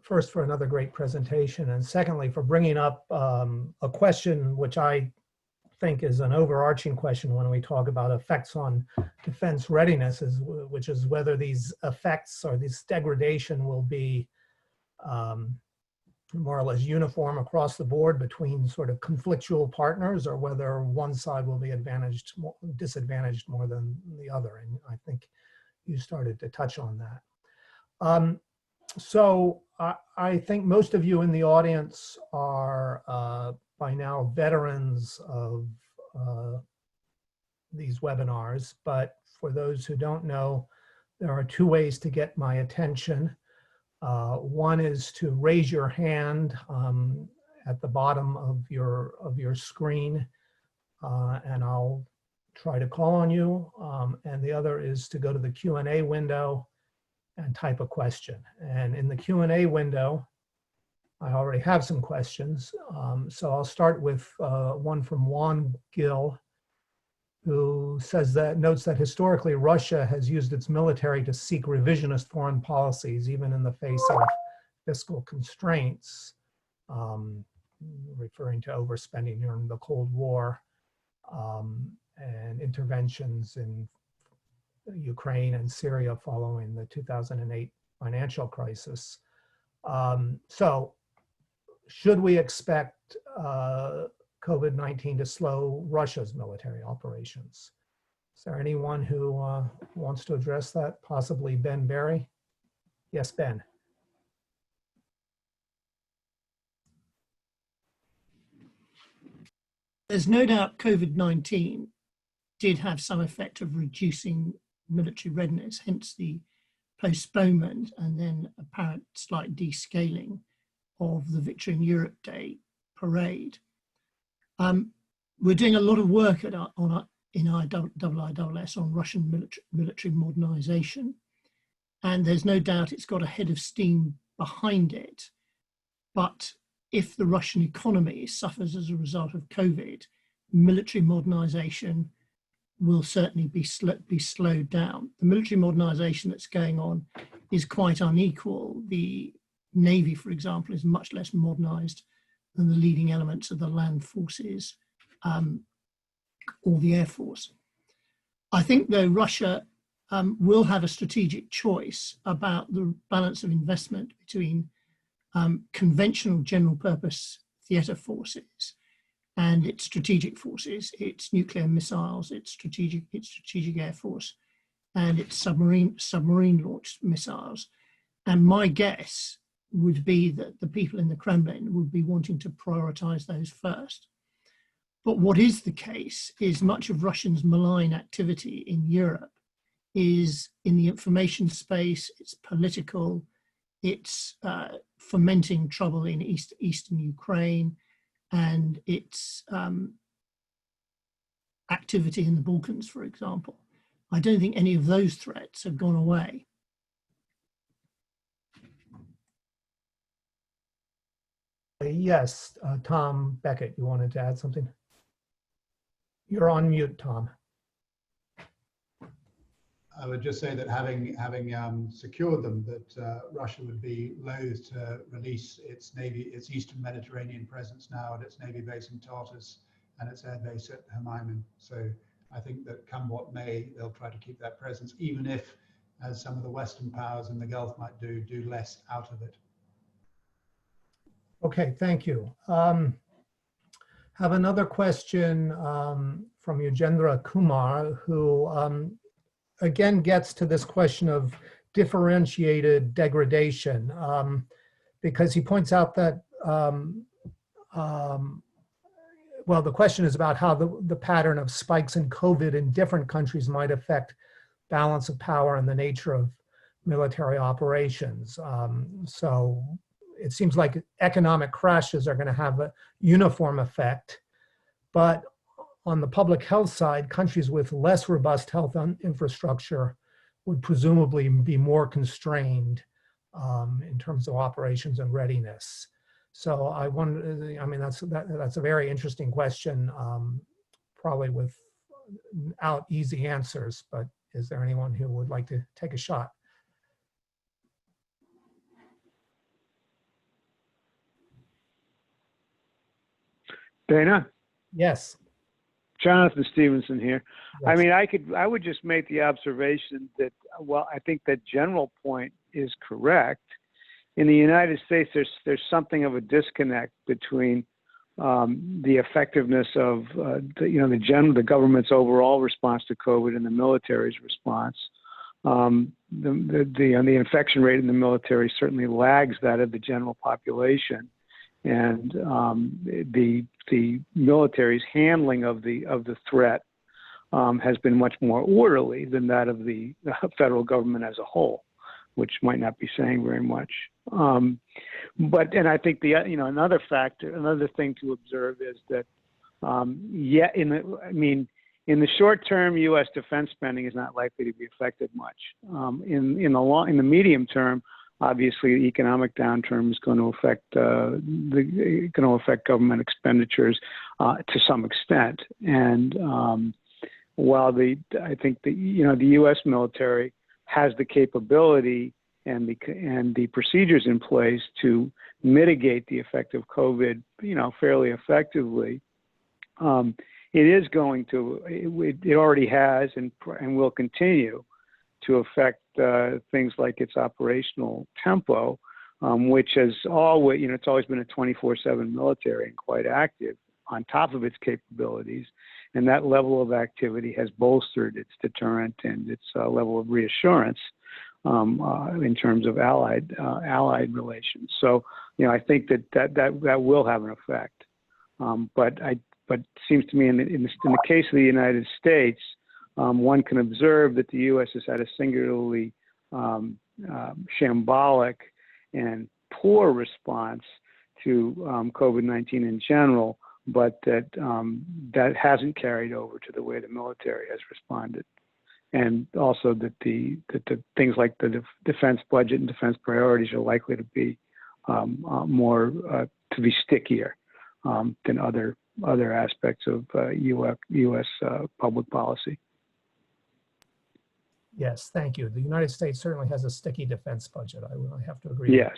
first for another great presentation, and secondly for bringing up a question which I think is an overarching question when we talk about effects on defense readiness, which is whether these effects or this degradation will be more or less uniform across the board between sort of conflictual partners, or whether one side will be disadvantaged more than the other. And I think you started to touch on that. So I think most of you in the audience are by now veterans of these webinars, but for those who don't know, there are 2 ways to get my attention. One is to raise your hand at the bottom of your screen, and I'll try to call on you. And the other is to go to the Q&A window and type a question. And in the Q&A window, I already have some questions. So I'll start with one from Juan Gill, who notes that historically Russia has used its military to seek revisionist foreign policies, even in the face of fiscal constraints, referring to overspending during the Cold War and interventions in Ukraine and Syria following the 2008 financial crisis. So should we expect COVID-19 to slow Russia's military operations? Is there anyone who wants to address that? Possibly Ben Berry? Yes, Ben. There's no doubt COVID-19 did have some effect of reducing military readiness, hence the postponement and then apparent slight descaling of the Victory in Europe Day parade. We're doing a lot of work in our IISS on Russian military modernization, and there's no doubt it's got a head of steam behind it. But if the Russian economy suffers as a result of COVID, military modernization will certainly be slowed down. The military modernization that's going on is quite unequal. The Navy, for example, is much less modernized than the leading elements of the land forces or the Air Force. I think, though, Russia will have a strategic choice about the balance of investment between conventional general purpose theatre forces and its strategic forces, its nuclear missiles, its strategic air force, and its submarine launched missiles. And my guess would be that the people in the Kremlin would be wanting to prioritize those first. But what is the case is much of Russia's malign activity in Europe is in the information space, it's political, it's fomenting trouble in eastern Ukraine, and its activity in the Balkans, for example. I don't think any of those threats have gone away. Yes, Tom Beckett, you wanted to add something? You're on mute, Tom. I would just say that having secured them, that Russia would be loath to release its Navy, its Eastern Mediterranean presence now at its Navy base in Tartus and its air base at Hermione. So I think that come what may, they'll try to keep that presence, even if, as some of the Western powers in the Gulf might do less out of it. Okay, thank you. Have another question from Yujendra Kumar, who again gets to this question of differentiated degradation, because he points out that, well, the question is about how the pattern of spikes in COVID in different countries might affect balance of power and the nature of military operations. So it seems like economic crashes are going to have a uniform effect, but on the public health side, countries with less robust health infrastructure would presumably be more constrained in terms of operations and readiness. So I wonder, I mean, that's a very interesting question, probably without easy answers, but is there anyone who would like to take a shot? Dana? Yes. Jonathan Stevenson here. Yes. I mean, I would just make the observation that, well, I think that general point is correct. In the United States, there's something of a disconnect between the effectiveness of the government's overall response to COVID and the military's response. The infection rate in the military certainly lags that of the general population, and the military's handling of the threat has been much more orderly than that of the federal government as a whole, which might not be saying very much. And I think another thing to observe is that in the short term, U.S. defense spending is not likely to be affected much. In the medium term, obviously, the economic downturn is going to affect government expenditures to some extent. And while I think the U.S. military has the capability and the procedures in place to mitigate the effect of COVID, fairly effectively, it already has and will continue to affect things like its operational tempo, which has always, it's always been a 24/7 military and quite active. on top of its capabilities, and that level of activity has bolstered its deterrent and its level of reassurance in terms of allied relations. So, I think that will have an effect. But it seems to me in the case of the United States, one can observe that the U.S. has had a singularly shambolic and poor response to COVID-19 in general, but that hasn't carried over to the way the military has responded. And also that the things like the defense budget and defense priorities are likely to be to be stickier than other aspects of U.S. public policy. Yes, thank you. The United States certainly has a sticky defense budget. I have to agree. Yes.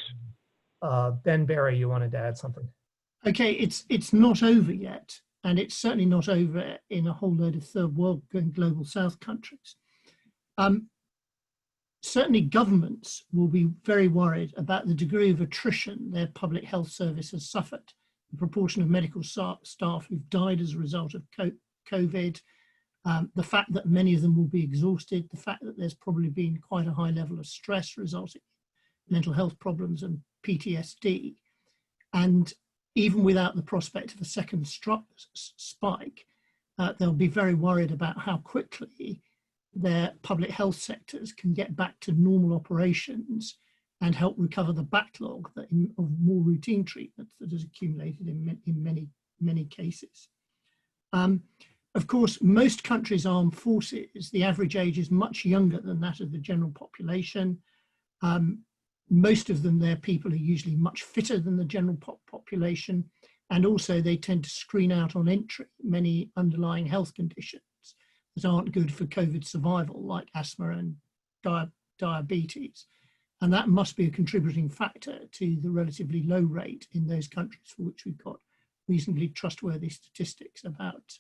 Ben Barry, you wanted to add something? Okay, it's not over yet, and it's certainly not over in a whole load of third world and global south countries. Certainly governments will be very worried about the degree of attrition their public health service has suffered, the proportion of medical staff who've died as a result of COVID, the fact that many of them will be exhausted, the fact that there's probably been quite a high level of stress resulting in mental health problems and PTSD. And even without the prospect of a second spike, they'll be very worried about how quickly their public health sectors can get back to normal operations and help recover the backlog of more routine treatments that has accumulated in many cases. Of course, most countries' armed forces, the average age is much younger than that of the general population. Most of them, their people are usually much fitter than the general population. And also they tend to screen out on entry many underlying health conditions that aren't good for COVID survival, like asthma and diabetes. And that must be a contributing factor to the relatively low rate in those countries for which we've got reasonably trustworthy statistics about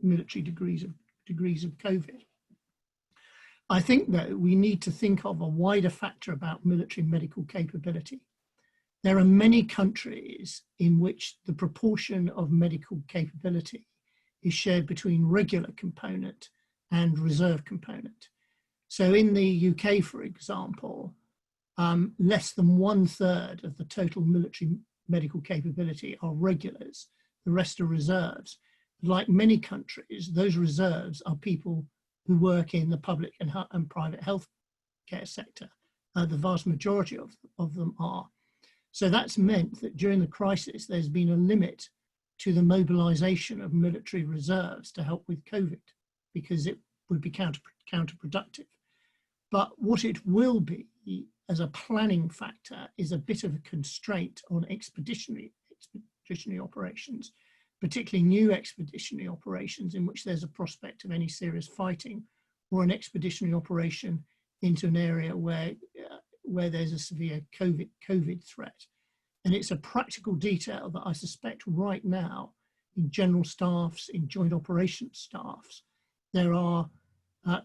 military degrees of COVID. I think, though, we need to think of a wider factor about military medical capability. There are many countries in which the proportion of medical capability is shared between regular component and reserve component. So in the UK, for example, less than 1/3 of the total military medical capability are regulars, the rest are reserves. Like many countries, those reserves are people who work in the public and private health care sector. The vast majority of them are. So that's meant that during the crisis, there's been a limit to the mobilization of military reserves to help with COVID, because it would be counterproductive. But what it will be as a planning factor is a bit of a constraint on expeditionary operations, particularly new expeditionary operations in which there's a prospect of any serious fighting, or an expeditionary operation into an area where there's a severe COVID threat. And it's a practical detail that I suspect right now in general staffs, in joint operations staffs, there are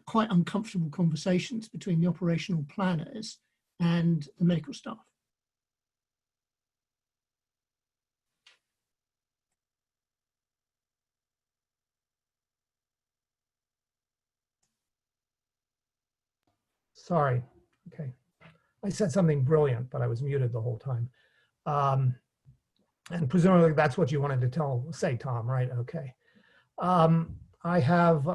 quite uncomfortable conversations between the operational planners and the medical staff. Sorry. Okay. I said something brilliant, but I was muted the whole time. And presumably that's what you wanted to say, Tom, right? Okay. I have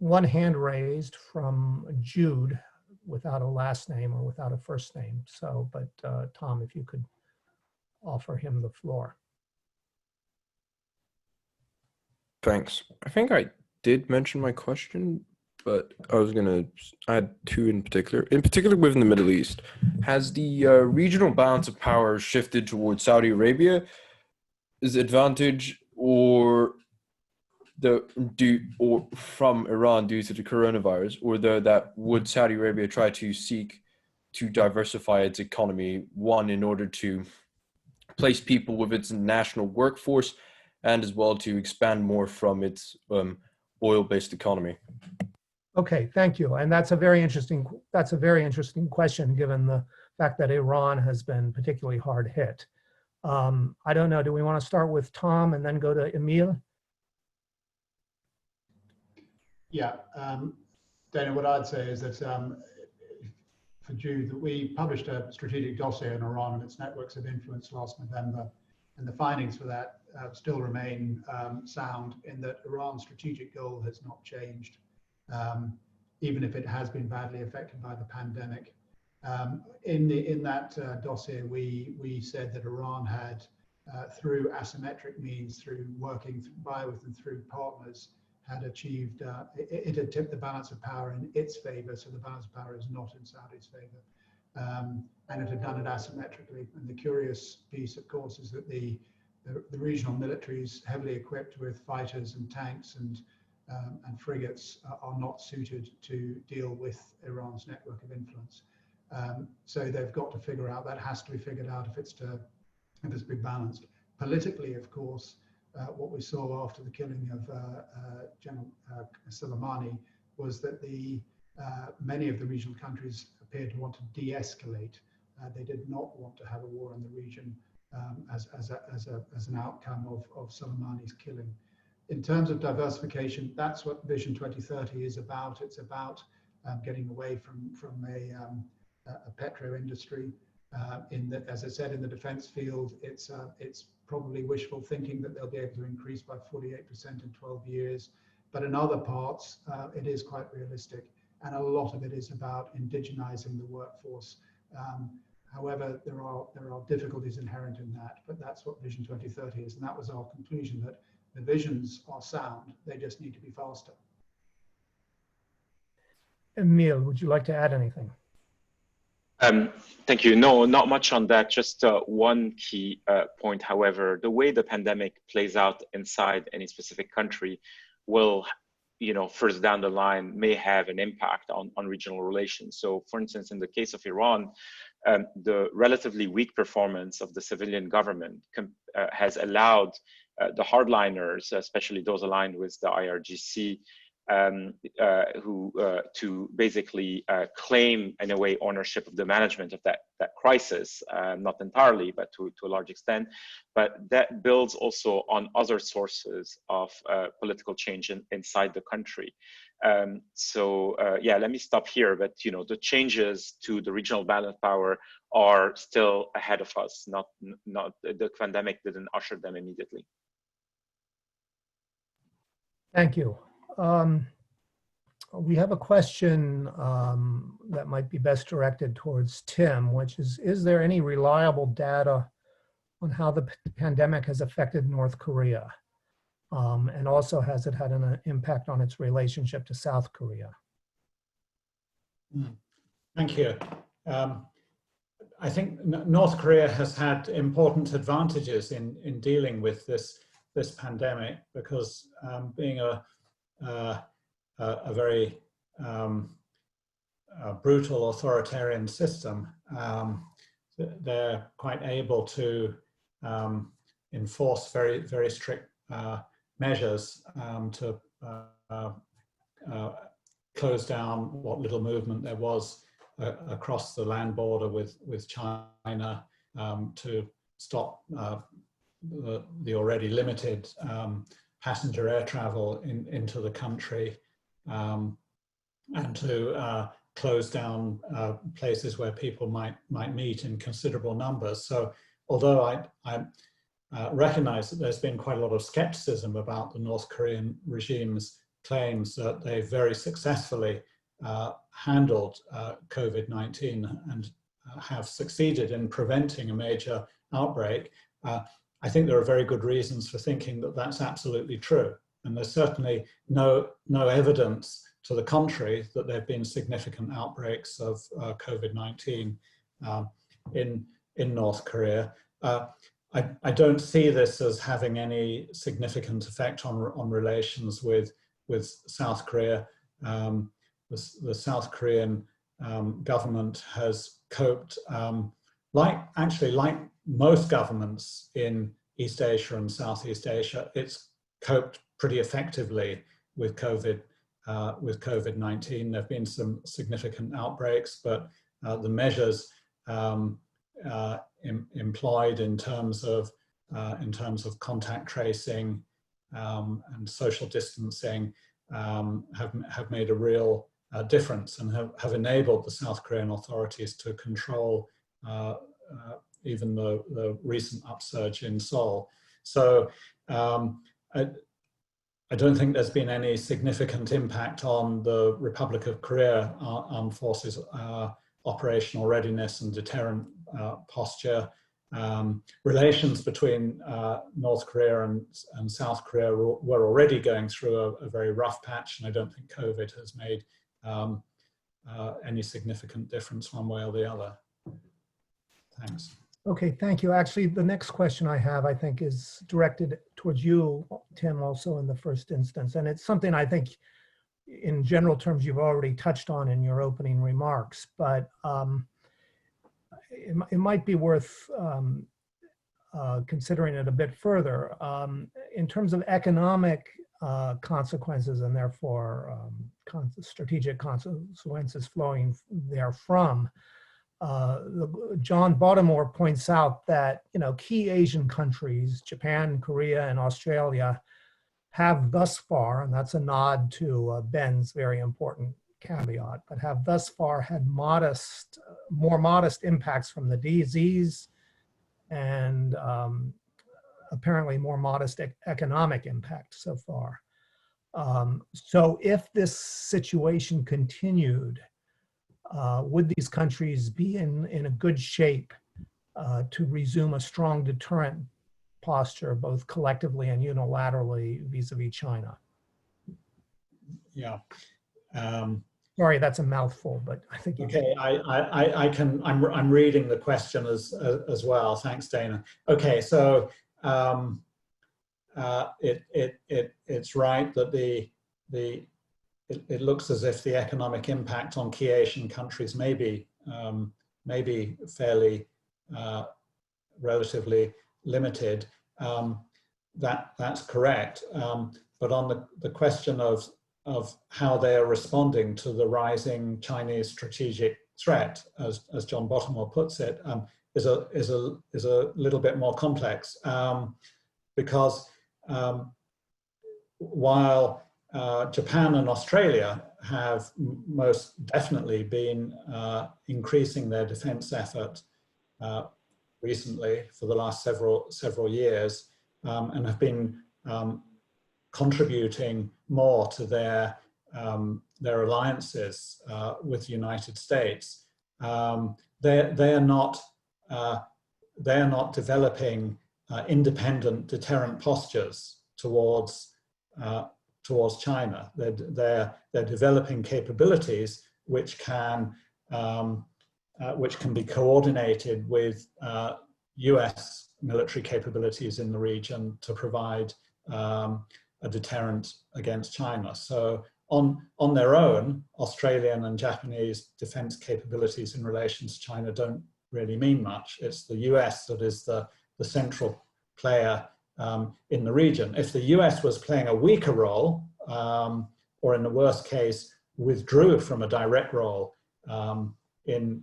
one hand raised from Jude without a last name or without a first name. So, but Tom, if you could offer him the floor. Thanks. I think I did mention my question, but I had two in particular within the Middle East. Has the regional balance of power shifted towards Saudi Arabia's advantage or from Iran due to the coronavirus, or that would Saudi Arabia try to seek to diversify its economy, one, in order to place people with its national workforce, and as well to expand more from its oil-based economy? Okay, thank you. And that's a very interesting question, given the fact that Iran has been particularly hard hit. I don't know, do we want to start with Tom and then go to Emil? Yeah, Dana, what I'd say is that for Jude, that we published a strategic dossier on Iran and its networks of influence last November, and the findings for that still remain sound in that Iran's strategic goal has not changed, even if it has been badly affected by the pandemic. In that dossier, we said that Iran had, through asymmetric means, through working by with and through partners, had achieved, it had tipped the balance of power in its favor, so the balance of power is not in Saudi's favor. And it had done it asymmetrically. And the curious piece, of course, is that the regional militaries, heavily equipped with fighters and tanks and frigates, are not suited to deal with Iran's network of influence. So they've got to figure out, that has to be figured out if it's to be balanced. Politically, of course, what we saw after the killing of General Soleimani was that many of the regional countries appeared to want to de-escalate. They did not want to have a war in the region as an outcome of Soleimani's killing. In terms of diversification, that's what Vision 2030 is about. It's about getting away from a petro industry. As I said, in the defense field, it's probably wishful thinking that they'll be able to increase by 48% in 12 years. But in other parts, it is quite realistic. And a lot of it is about indigenizing the workforce. However, there are difficulties inherent in that, but that's what Vision 2030 is. And that was our conclusion, that the visions are sound, they just need to be faster. Emil, would you like to add anything? Thank you. No, not much on that. Just one key point, however, the way the pandemic plays out inside any specific country will, further down the line may have an impact on regional relations. So for instance, in the case of Iran, the relatively weak performance of the civilian government has allowed the hardliners, especially those aligned with the IRGC, to basically claim, in a way, ownership of the management of that crisis, not entirely, but to a large extent. But that builds also on other sources of political change inside the country. Yeah, let me stop here. But the changes to the regional balance of power are still ahead of us. Not the pandemic didn't usher them immediately. Thank you. We have a question that might be best directed towards Tim, which is there any reliable data on how the pandemic has affected North Korea? And also, has it had an impact on its relationship to South Korea? Thank you. I think North Korea has had important advantages in dealing with this pandemic, because being a very brutal authoritarian system, they're quite able to enforce very, very strict measures to close down what little movement there was across the land border with China, to stop the already limited passenger air travel into the country, and to close down places where people might meet in considerable numbers. So although I recognize that there's been quite a lot of skepticism about the North Korean regime's claims that they very successfully handled COVID-19 and have succeeded in preventing a major outbreak, I think there are very good reasons for thinking that that's absolutely true. And there's certainly no evidence to the contrary that there have been significant outbreaks of COVID-19 in North Korea. I don't see this as having any significant effect on relations with South Korea. The South Korean government has coped, like most governments in East Asia and Southeast Asia, it's coped pretty effectively with COVID-19. There have been some significant outbreaks, but the measures employed in terms of contact tracing and social distancing have made a real difference and have enabled the South Korean authorities to control even the recent upsurge in Seoul. So I don't think there's been any significant impact on the Republic of Korea armed forces operational readiness and deterrent posture. Relations between North Korea and South Korea were already going through a very rough patch, and I don't think COVID has made any significant difference one way or the other. Thanks. Okay, thank you. Actually, the next question I have, I think, is directed towards you, Tim, also in the first instance. And it's something I think in general terms you've already touched on in your opening remarks, but it might be worth considering it a bit further. In terms of economic consequences and therefore strategic consequences flowing therefrom, John Baltimore points out that, you know, key Asian countries, Japan, Korea, and Australia, have thus far, and that's a nod to Ben's very important caveat, but have thus far had more modest impacts from the disease and apparently more modest economic impact so far. So if this situation continued, would these countries be in a good shape to resume a strong deterrent posture, both collectively and unilaterally vis-a-vis China? Yeah. Sorry, that's a mouthful, but I think. Okay, I'm reading the question as well. Thanks, Dana. Okay, so it's right that it looks as if the economic impact on key Asian countries may be fairly relatively limited. That's correct. But on the question of how they are responding to the rising Chinese strategic threat, as John Baltimore puts it, is a little bit more complex, because while Japan and Australia have most definitely been increasing their defense effort recently for the last several years, and have been contributing more to their alliances with the United States. They are not developing independent deterrent postures towards China. They're developing capabilities which can be coordinated with US military capabilities in the region to provide a deterrent against China. So on their own, Australian and Japanese defense capabilities in relation to China don't really mean much. It's the US that is the central player in the region. If the US was playing a weaker role, or in the worst case, withdrew from a direct role in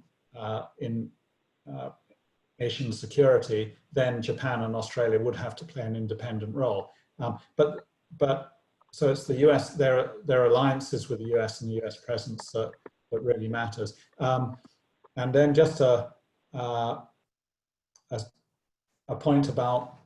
Asian security, then Japan and Australia would have to play an independent role. But so it's the US, their alliances with the US and the US presence that really matters. And then just a point about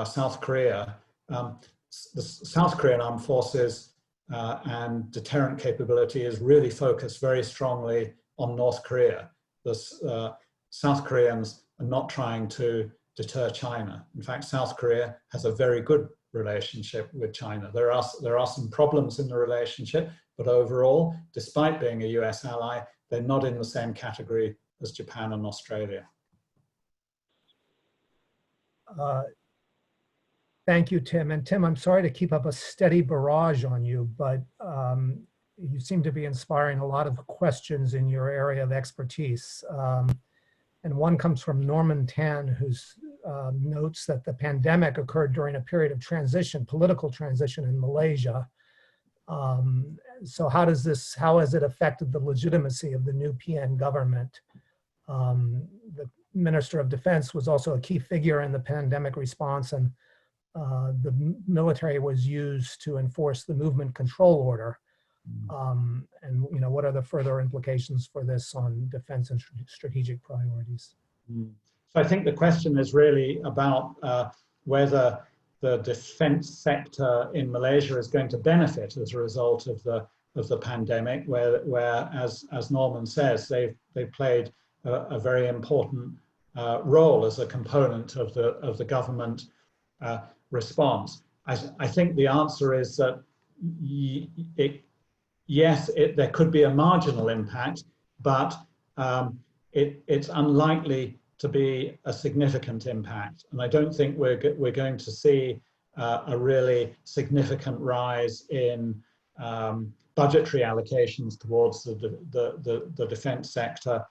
South Korea. The South Korean armed forces and deterrent capability is really focused very strongly on North Korea. The South Koreans are not trying to deter China. In fact, South Korea has a very good relationship with China. There are some problems in the relationship, but overall, despite being a US ally, they're not in the same category as Japan and Australia. Thank you, Tim. And Tim, I'm sorry to keep up a steady barrage on you, but you seem to be inspiring a lot of questions in your area of expertise. And one comes from Norman Tan, who notes that the pandemic occurred during a period of transition, political transition in Malaysia. So how has it affected the legitimacy of the new PN government? Minister of Defense was also a key figure in the pandemic response, and the military was used to enforce the movement control order. And what are the further implications for this on defense and strategic priorities? So I think the question is really about whether the defense sector in Malaysia is going to benefit as a result of the pandemic, where as Norman says, they've played a very important role as a component of the government response. I think the answer is that yes, there could be a marginal impact, but it's unlikely to be a significant impact. And I don't think we're going to see a really significant rise in budgetary allocations towards the defense sector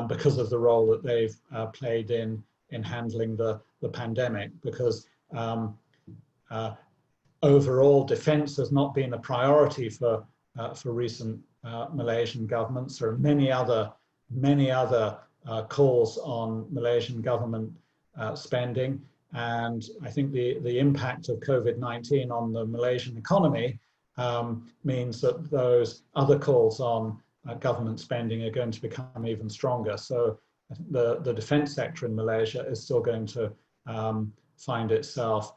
because of the role that they've played in handling the pandemic, because overall defense has not been a priority for recent Malaysian governments. There are many other calls on Malaysian government spending, and I think the impact of COVID-19 on the Malaysian economy means that those other calls on government spending are going to become even stronger. So I think the defense sector in Malaysia is still going to find itself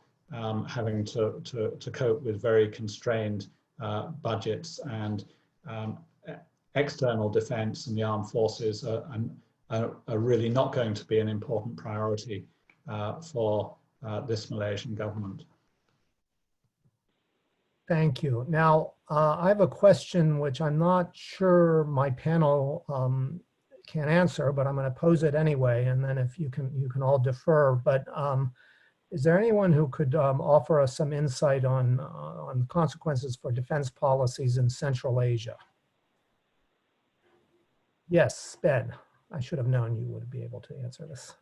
having to cope with very constrained budgets, and external defense and the armed forces are really not going to be an important priority for this Malaysian government. Thank you. Now, I have a question which I'm not sure my panel can answer, but I'm going to pose it anyway, and then if you can all defer. But is there anyone who could offer us some insight on consequences for defense policies in Central Asia? Yes, Ben. I should have known you would be able to answer this.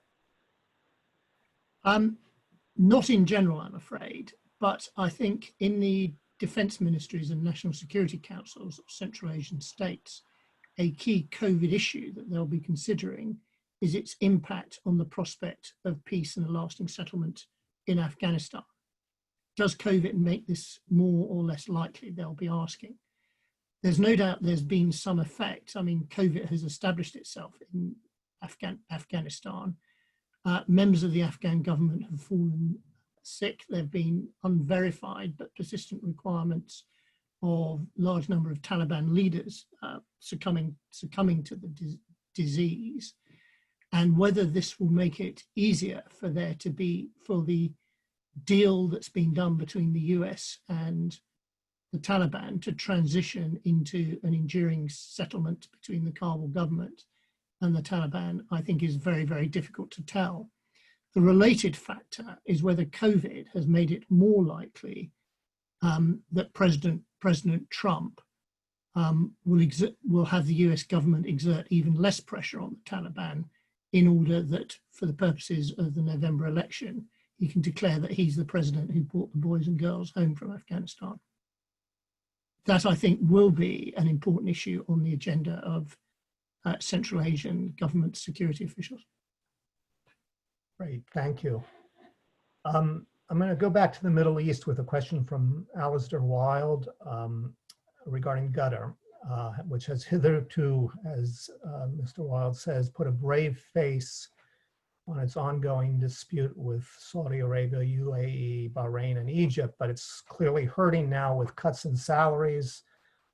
Not in general, I'm afraid, but I think in the defense ministries and national security councils of Central Asian states, a key COVID issue that they'll be considering is its impact on the prospect of peace and a lasting settlement in Afghanistan. Does COVID make this more or less likely? They'll be asking. There's no doubt there's been some effect. I mean, COVID has established itself in Afghanistan. Members of the Afghan government have fallen sick. There have been unverified but persistent requirements of large number of Taliban leaders succumbing to the disease, and whether this will make it easier for the deal that's been done between the US and the Taliban to transition into an enduring settlement between the Kabul government and the Taliban, I think is very, very difficult to tell. The related factor is whether COVID has made it more likely that President Trump will have the US government exert even less pressure on the Taliban in order that, for the purposes of the November election, he can declare that he's the president who brought the boys and girls home from Afghanistan. That, I think, will be an important issue on the agenda of Central Asian government security officials. Great, thank you. I'm going to go back to the Middle East with a question from Alistair Wilde regarding Qatar, which has hitherto, as Mr. Wilde says, put a brave face on its ongoing dispute with Saudi Arabia, UAE, Bahrain, and Egypt, but it's clearly hurting now with cuts in salaries,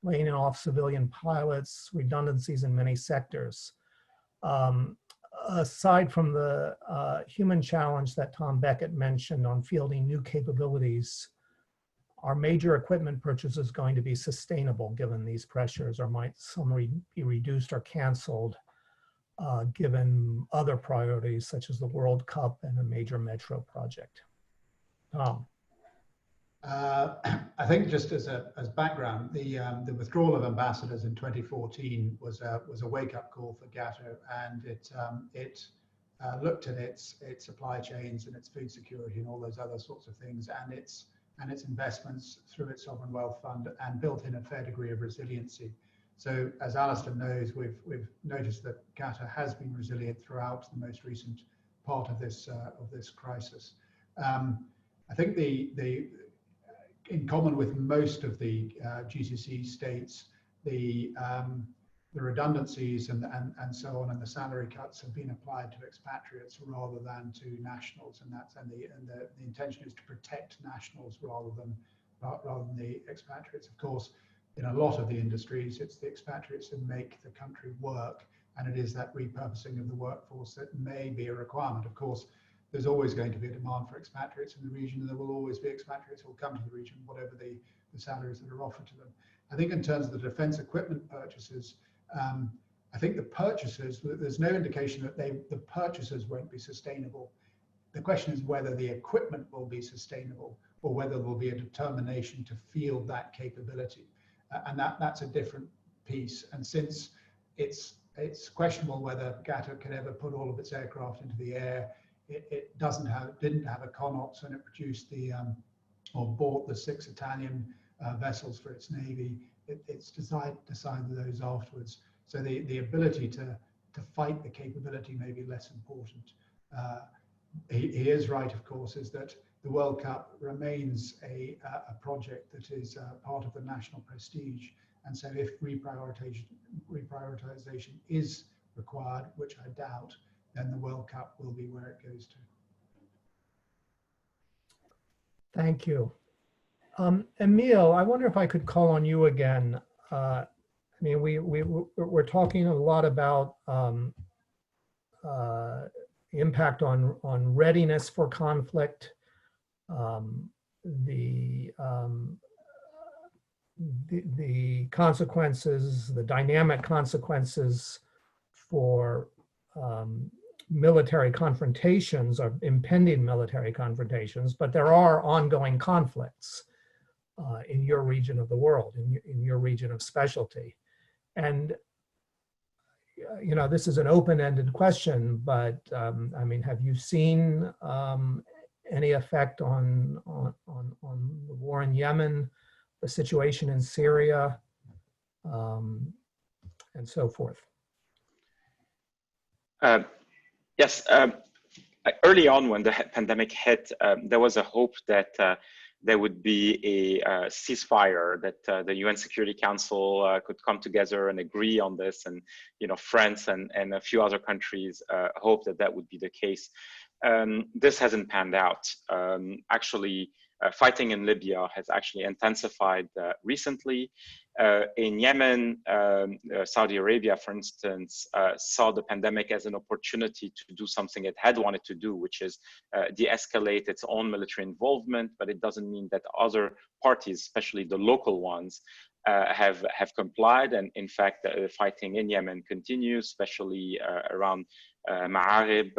laying off civilian pilots, redundancies in many sectors. Aside from the human challenge that Tom Beckett mentioned on fielding new capabilities, are major equipment purchases going to be sustainable given these pressures, or might some be reduced or canceled given other priorities such as the World Cup and a major metro project? Tom. I think just as background, the withdrawal of ambassadors in 2014 was a wake-up call for Qatar, and it looked at its supply chains and its food security and all those other sorts of things, and its investments through its sovereign wealth fund, and built in a fair degree of resiliency. So as Alistair knows, we've noticed that Qatar has been resilient throughout the most recent part of this crisis. I think in common with most of the GCC states, the redundancies and so on, and the salary cuts have been applied to expatriates rather than to nationals, and the intention is to protect nationals rather than the expatriates. Of course, in a lot of the industries, it's the expatriates that make the country work, and it is that repurposing of the workforce that may be a requirement. Of course, there's always going to be a demand for expatriates in the region, and there will always be expatriates who will come to the region, whatever the salaries that are offered to them. I think in terms of the defence equipment purchases, I think the purchases, there's no indication that the purchases won't be sustainable. The question is whether the equipment will be sustainable, or whether there will be a determination to field that capability. And that's a different piece. And since it's questionable whether Qatar could ever put all of its aircraft into the air, it didn't have a CONOPS when it produced or bought the 6 Italian vessels for its navy. It's decided those afterwards. So the ability to fight the capability may be less important. He is right, of course, is that the World Cup remains a project that is part of the national prestige. And so if reprioritization is required, which I doubt, then the World Cup will be where it goes to. Thank you. Emil, I wonder if I could call on you again. I mean, we're talking a lot about impact on readiness for conflict, the consequences, the dynamic consequences for military confrontations or impending military confrontations, but there are ongoing conflicts in your region of the world, in your region of specialty. And, you know, this is an open-ended question, but I mean, have you seen any effect on the war in Yemen, the situation in Syria, and so forth? Yes, early on when the pandemic hit, there was a hope that there would be a ceasefire, that the UN Security Council could come together and agree on this, and France and a few other countries hope that would be the case. This hasn't panned out. Actually, fighting in Libya has actually intensified recently. In Yemen, Saudi Arabia, for instance, saw the pandemic as an opportunity to do something it had wanted to do, which is de-escalate its own military involvement, but it doesn't mean that other parties, especially the local ones, have complied. And in fact, the fighting in Yemen continues, especially around Ma'arib,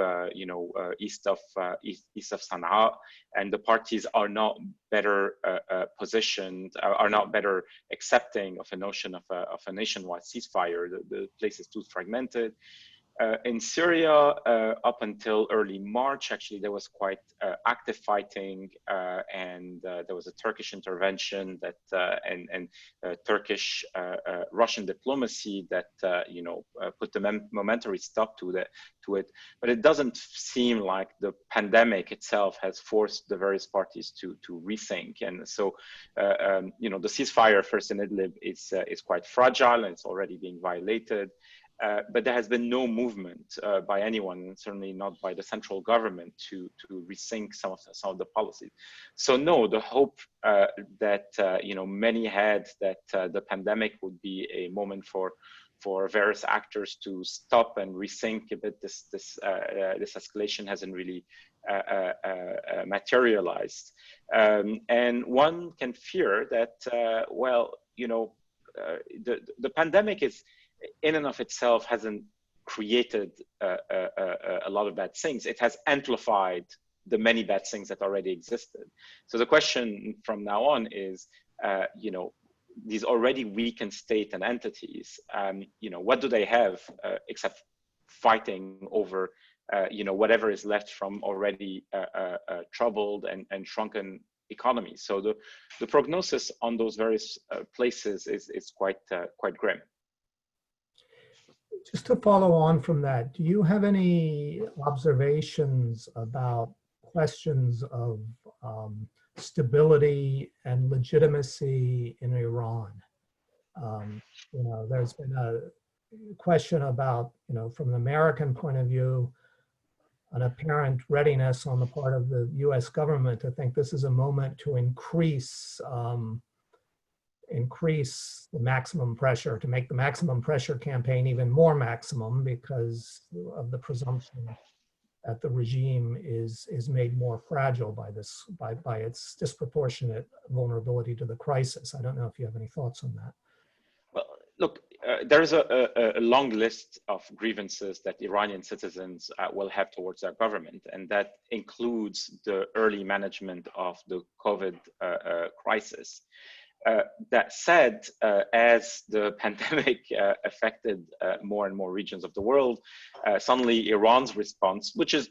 east of Sana'a, and the parties are not better positioned, are not better accepting of a notion of a nationwide ceasefire. The place is too fragmented. In Syria, up until early March, actually, there was quite active fighting, and there was a Turkish intervention that and Turkish Russian diplomacy that put the momentary stop to it. But it doesn't seem like the pandemic itself has forced the various parties to rethink. And so, the ceasefire first in Idlib is quite fragile, and it's already being violated. But there has been no movement by anyone, certainly not by the central government, to rethink some of the policies. So no, the hope that many had that the pandemic would be a moment for various actors to stop and rethink a bit this escalation hasn't really materialized. And one can fear that the pandemic is, in and of itself, hasn't created a lot of bad things. It has amplified the many bad things that already existed. So the question from now on is, these already weakened state and entities, what do they have except fighting over, whatever is left from already troubled and shrunken economies? So the prognosis on those various places is quite grim. Just to follow on from that, do you have any observations about questions of stability and legitimacy in Iran? There's been a question about, from an American point of view, an apparent readiness on the part of the US government to think this is a moment to increase the maximum pressure, to make the maximum pressure campaign even more maximum because of the presumption that the regime is made more fragile by its disproportionate vulnerability to the crisis. I don't know if you have any thoughts on that. Well, look, there is a long list of grievances that Iranian citizens will have towards their government, and that includes the early management of the COVID crisis. That said, as the pandemic affected more and more regions of the world, suddenly Iran's response, which is,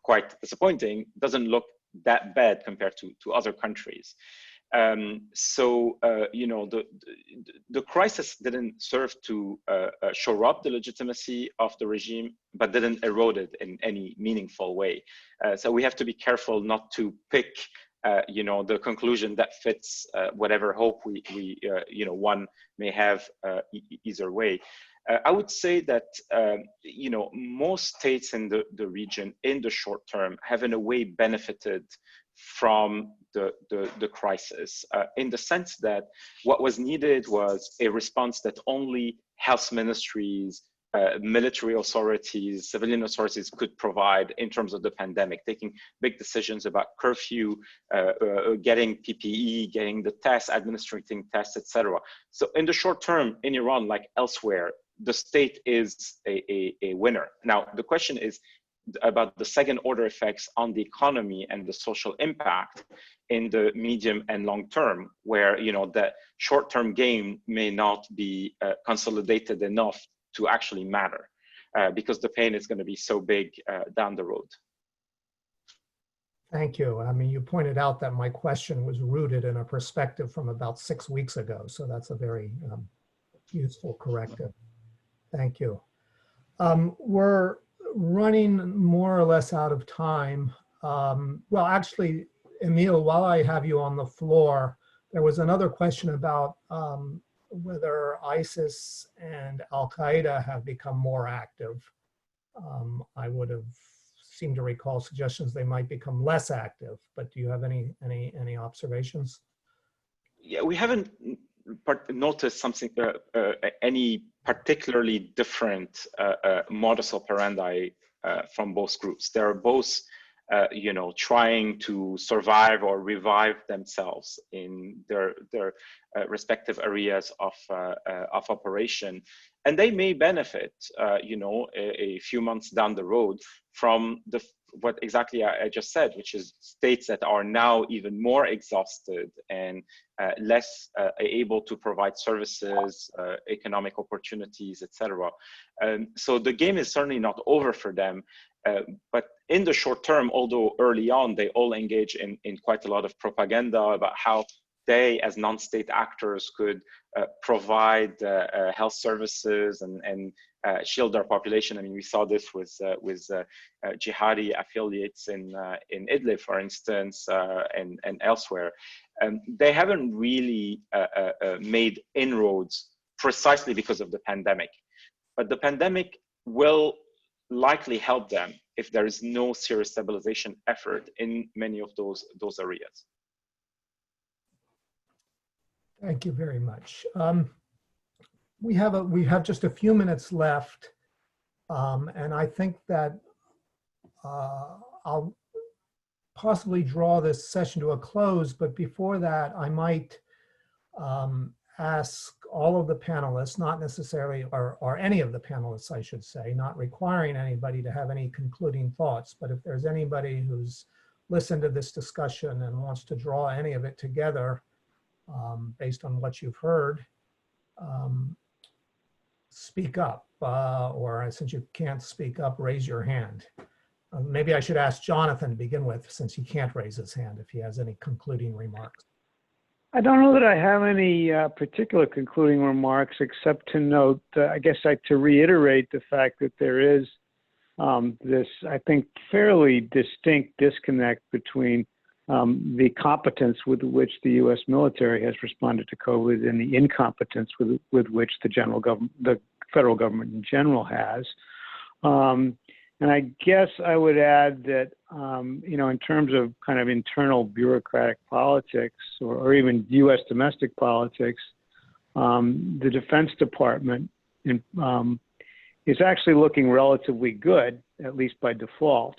quite disappointing, doesn't look that bad compared to other countries. The crisis didn't serve to shore up the legitimacy of the regime, but didn't erode it in any meaningful way. So we have to be careful not to pick the conclusion that fits whatever hope one may have either way. I would say that, most states in the region in the short term have in a way benefited from the crisis in the sense that what was needed was a response that only health ministries, military authorities, civilian authorities could provide in terms of the pandemic, taking big decisions about curfew, getting PPE, getting the tests, administering tests, etc. So in the short term in Iran, like elsewhere, the state is a winner. Now, the question is about the second order effects on the economy and the social impact in the medium and long term, where the short-term gain may not be consolidated enough to actually matter because the pain is going to be so big down the road. Thank you. I mean, you pointed out that my question was rooted in a perspective from about 6 weeks ago, so that's a very useful corrective. Thank you. We're running more or less out of time. Well, actually, Emil, while I have you on the floor, there was another question about whether ISIS and Al-Qaeda have become more active. I would have seemed to recall suggestions they might become less active, but do you have any observations? Yeah, we haven't noticed something, any particularly different modus operandi from both groups. They're both trying to survive or revive themselves in their respective areas of operation, and they may benefit, a few months down the road from what exactly I just said, which is states that are now even more exhausted and less able to provide services, economic opportunities, etc. So the game is certainly not over for them. But in the short term, although early on they all engage in quite a lot of propaganda about how they, as non-state actors, could provide health services and shield their population. I mean, we saw this with jihadi affiliates in Idlib, for instance, and elsewhere. They haven't really made inroads precisely because of the pandemic. But the pandemic will likely help them if there is no serious stabilization effort in many of those areas. Thank you very much. We have just a few minutes left, and I think that I'll possibly draw this session to a close, but before that, I might ask all of the panelists, not necessarily, or any of the panelists, I should say, not requiring anybody to have any concluding thoughts, but if there's anybody who's listened to this discussion and wants to draw any of it together based on what you've heard, speak up, or since you can't speak up, raise your hand. Maybe I should ask Jonathan to begin with, since he can't raise his hand, if he has any concluding remarks. I don't know that I have any particular concluding remarks, except to note, I guess, to reiterate the fact that there is this, I think, fairly distinct disconnect between the competence with which the U.S. military has responded to COVID and the incompetence with which the federal government in general has. And I guess I would add that, in terms of kind of internal bureaucratic politics or even U.S. domestic politics, the Defense Department is actually looking relatively good, at least by default,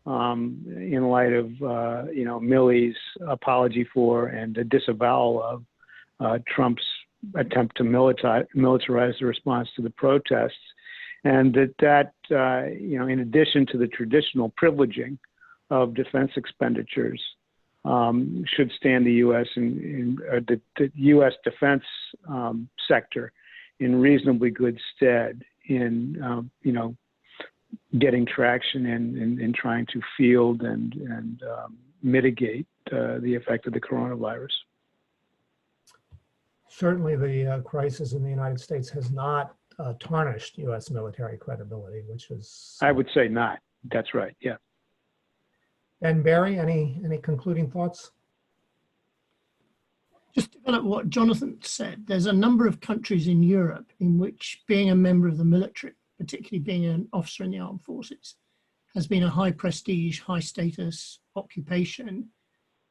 in light of, Milley's apology for and a disavowal of Trump's attempt to militarize the response to the protests. And that in addition to the traditional privileging of defense expenditures, should stand the U.S. the U.S. defense sector in reasonably good stead in, getting traction in trying to field and mitigate the effect of the coronavirus. Certainly, the crisis in the United States has not tarnished U.S. military credibility, which is... I would say not. That's right, yeah. And Barry, any concluding thoughts? Just to develop what Jonathan said, there's a number of countries in Europe in which being a member of the military, particularly being an officer in the armed forces, has been a high prestige, high status occupation,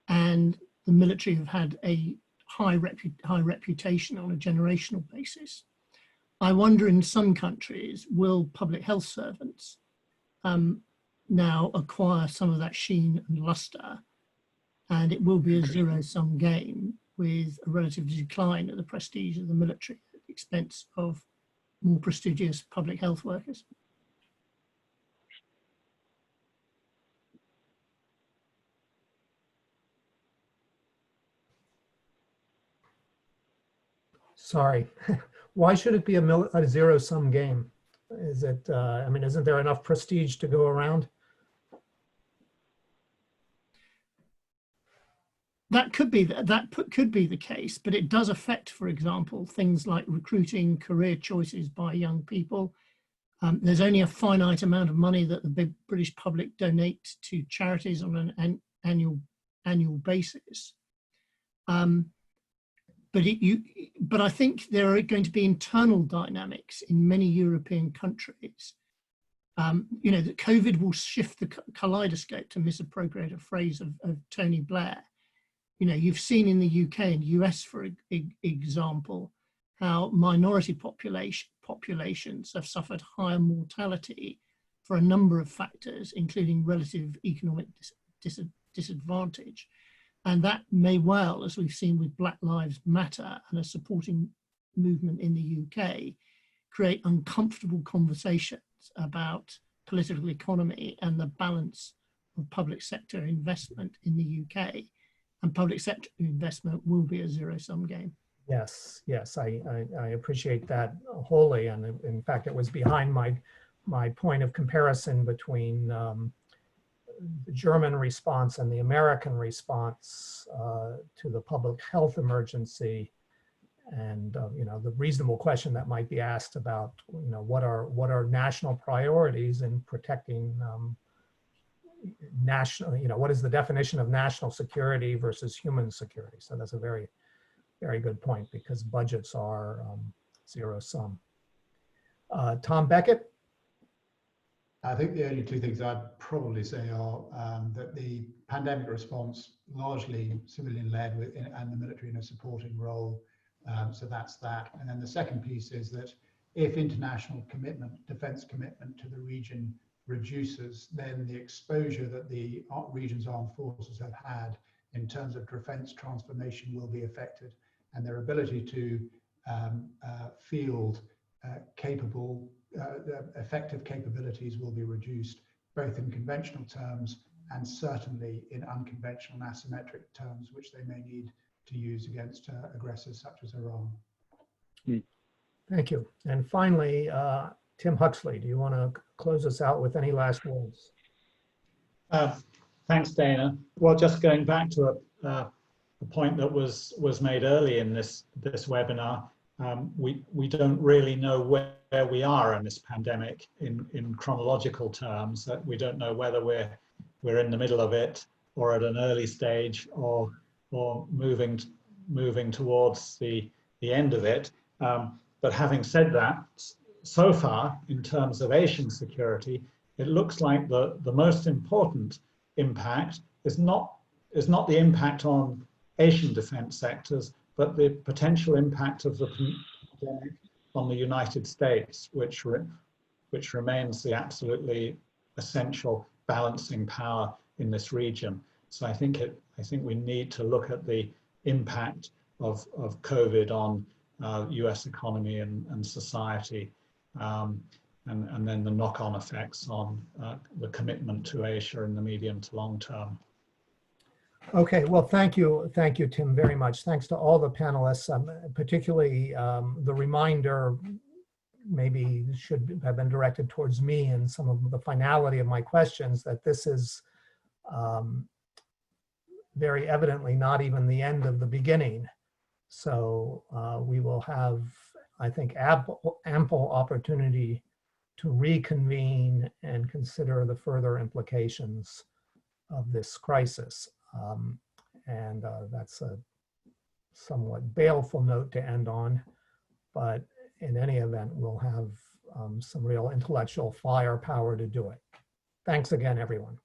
and the military have had a high reputation on a generational basis. I wonder, in some countries, will public health servants now acquire some of that sheen and luster, and it will be a zero-sum game with a relative decline of the prestige of the military at the expense of more prestigious public health workers. Sorry. Why should it be a zero-sum game? Is it, isn't there enough prestige to go around? That could be the case, but it does affect, for example, things like recruiting, career choices by young people. There's only a finite amount of money that the big British public donate to charities on an annual basis. But I think there are going to be internal dynamics in many European countries. That COVID will shift the kaleidoscope, to misappropriate a phrase of Tony Blair. You've seen in the UK and US, for example, how minority populations have suffered higher mortality for a number of factors, including relative economic disadvantage. And that may well, as we've seen with Black Lives Matter and a supporting movement in the UK, create uncomfortable conversations about political economy and the balance of public sector investment in the UK. And public sector investment will be a zero-sum game. Yes, I appreciate that wholly. And in fact, it was behind my point of comparison between the German response and the American response to the public health emergency, and the reasonable question that might be asked about what are national priorities in protecting national, what is the definition of national security versus human security? So that's a very, very good point, because budgets are zero sum. Tom Beckett. I think the only two things I'd probably say are that the pandemic response, largely civilian-led, and the military in a supporting role. So that's that. And then the second piece is that if international commitment, defense commitment to the region reduces, then the exposure that the region's armed forces have had in terms of defense transformation will be affected, and their ability to field capable effective capabilities will be reduced, both in conventional terms and certainly in unconventional and asymmetric terms, which they may need to use against aggressors such as Iran. Thank you. And finally, Tim Huxley, do you want to close us out with any last words? Thanks, Dana. Well, just going back to a point that was made early in this webinar. We don't really know where we are in this pandemic in chronological terms. That we don't know whether we're in the middle of it or at an early stage or moving towards the end of it. But having said that, so far in terms of Asian security, it looks like the most important impact is not the impact on Asian defense sectors, but the potential impact of the pandemic on the United States, which remains the absolutely essential balancing power in this region. So I think we need to look at the impact of COVID on US economy and society, and then the knock-on effects on the commitment to Asia in the medium to long term. Okay, well, thank you, Tim, very much. Thanks to all the panelists, particularly the reminder maybe should have been directed towards me and some of the finality of my questions, that this is very evidently not even the end of the beginning. So we will have, I think, ample opportunity to reconvene and consider the further implications of this crisis. And that's a somewhat baleful note to end on, but in any event, we'll have some real intellectual firepower to do it. Thanks again, everyone.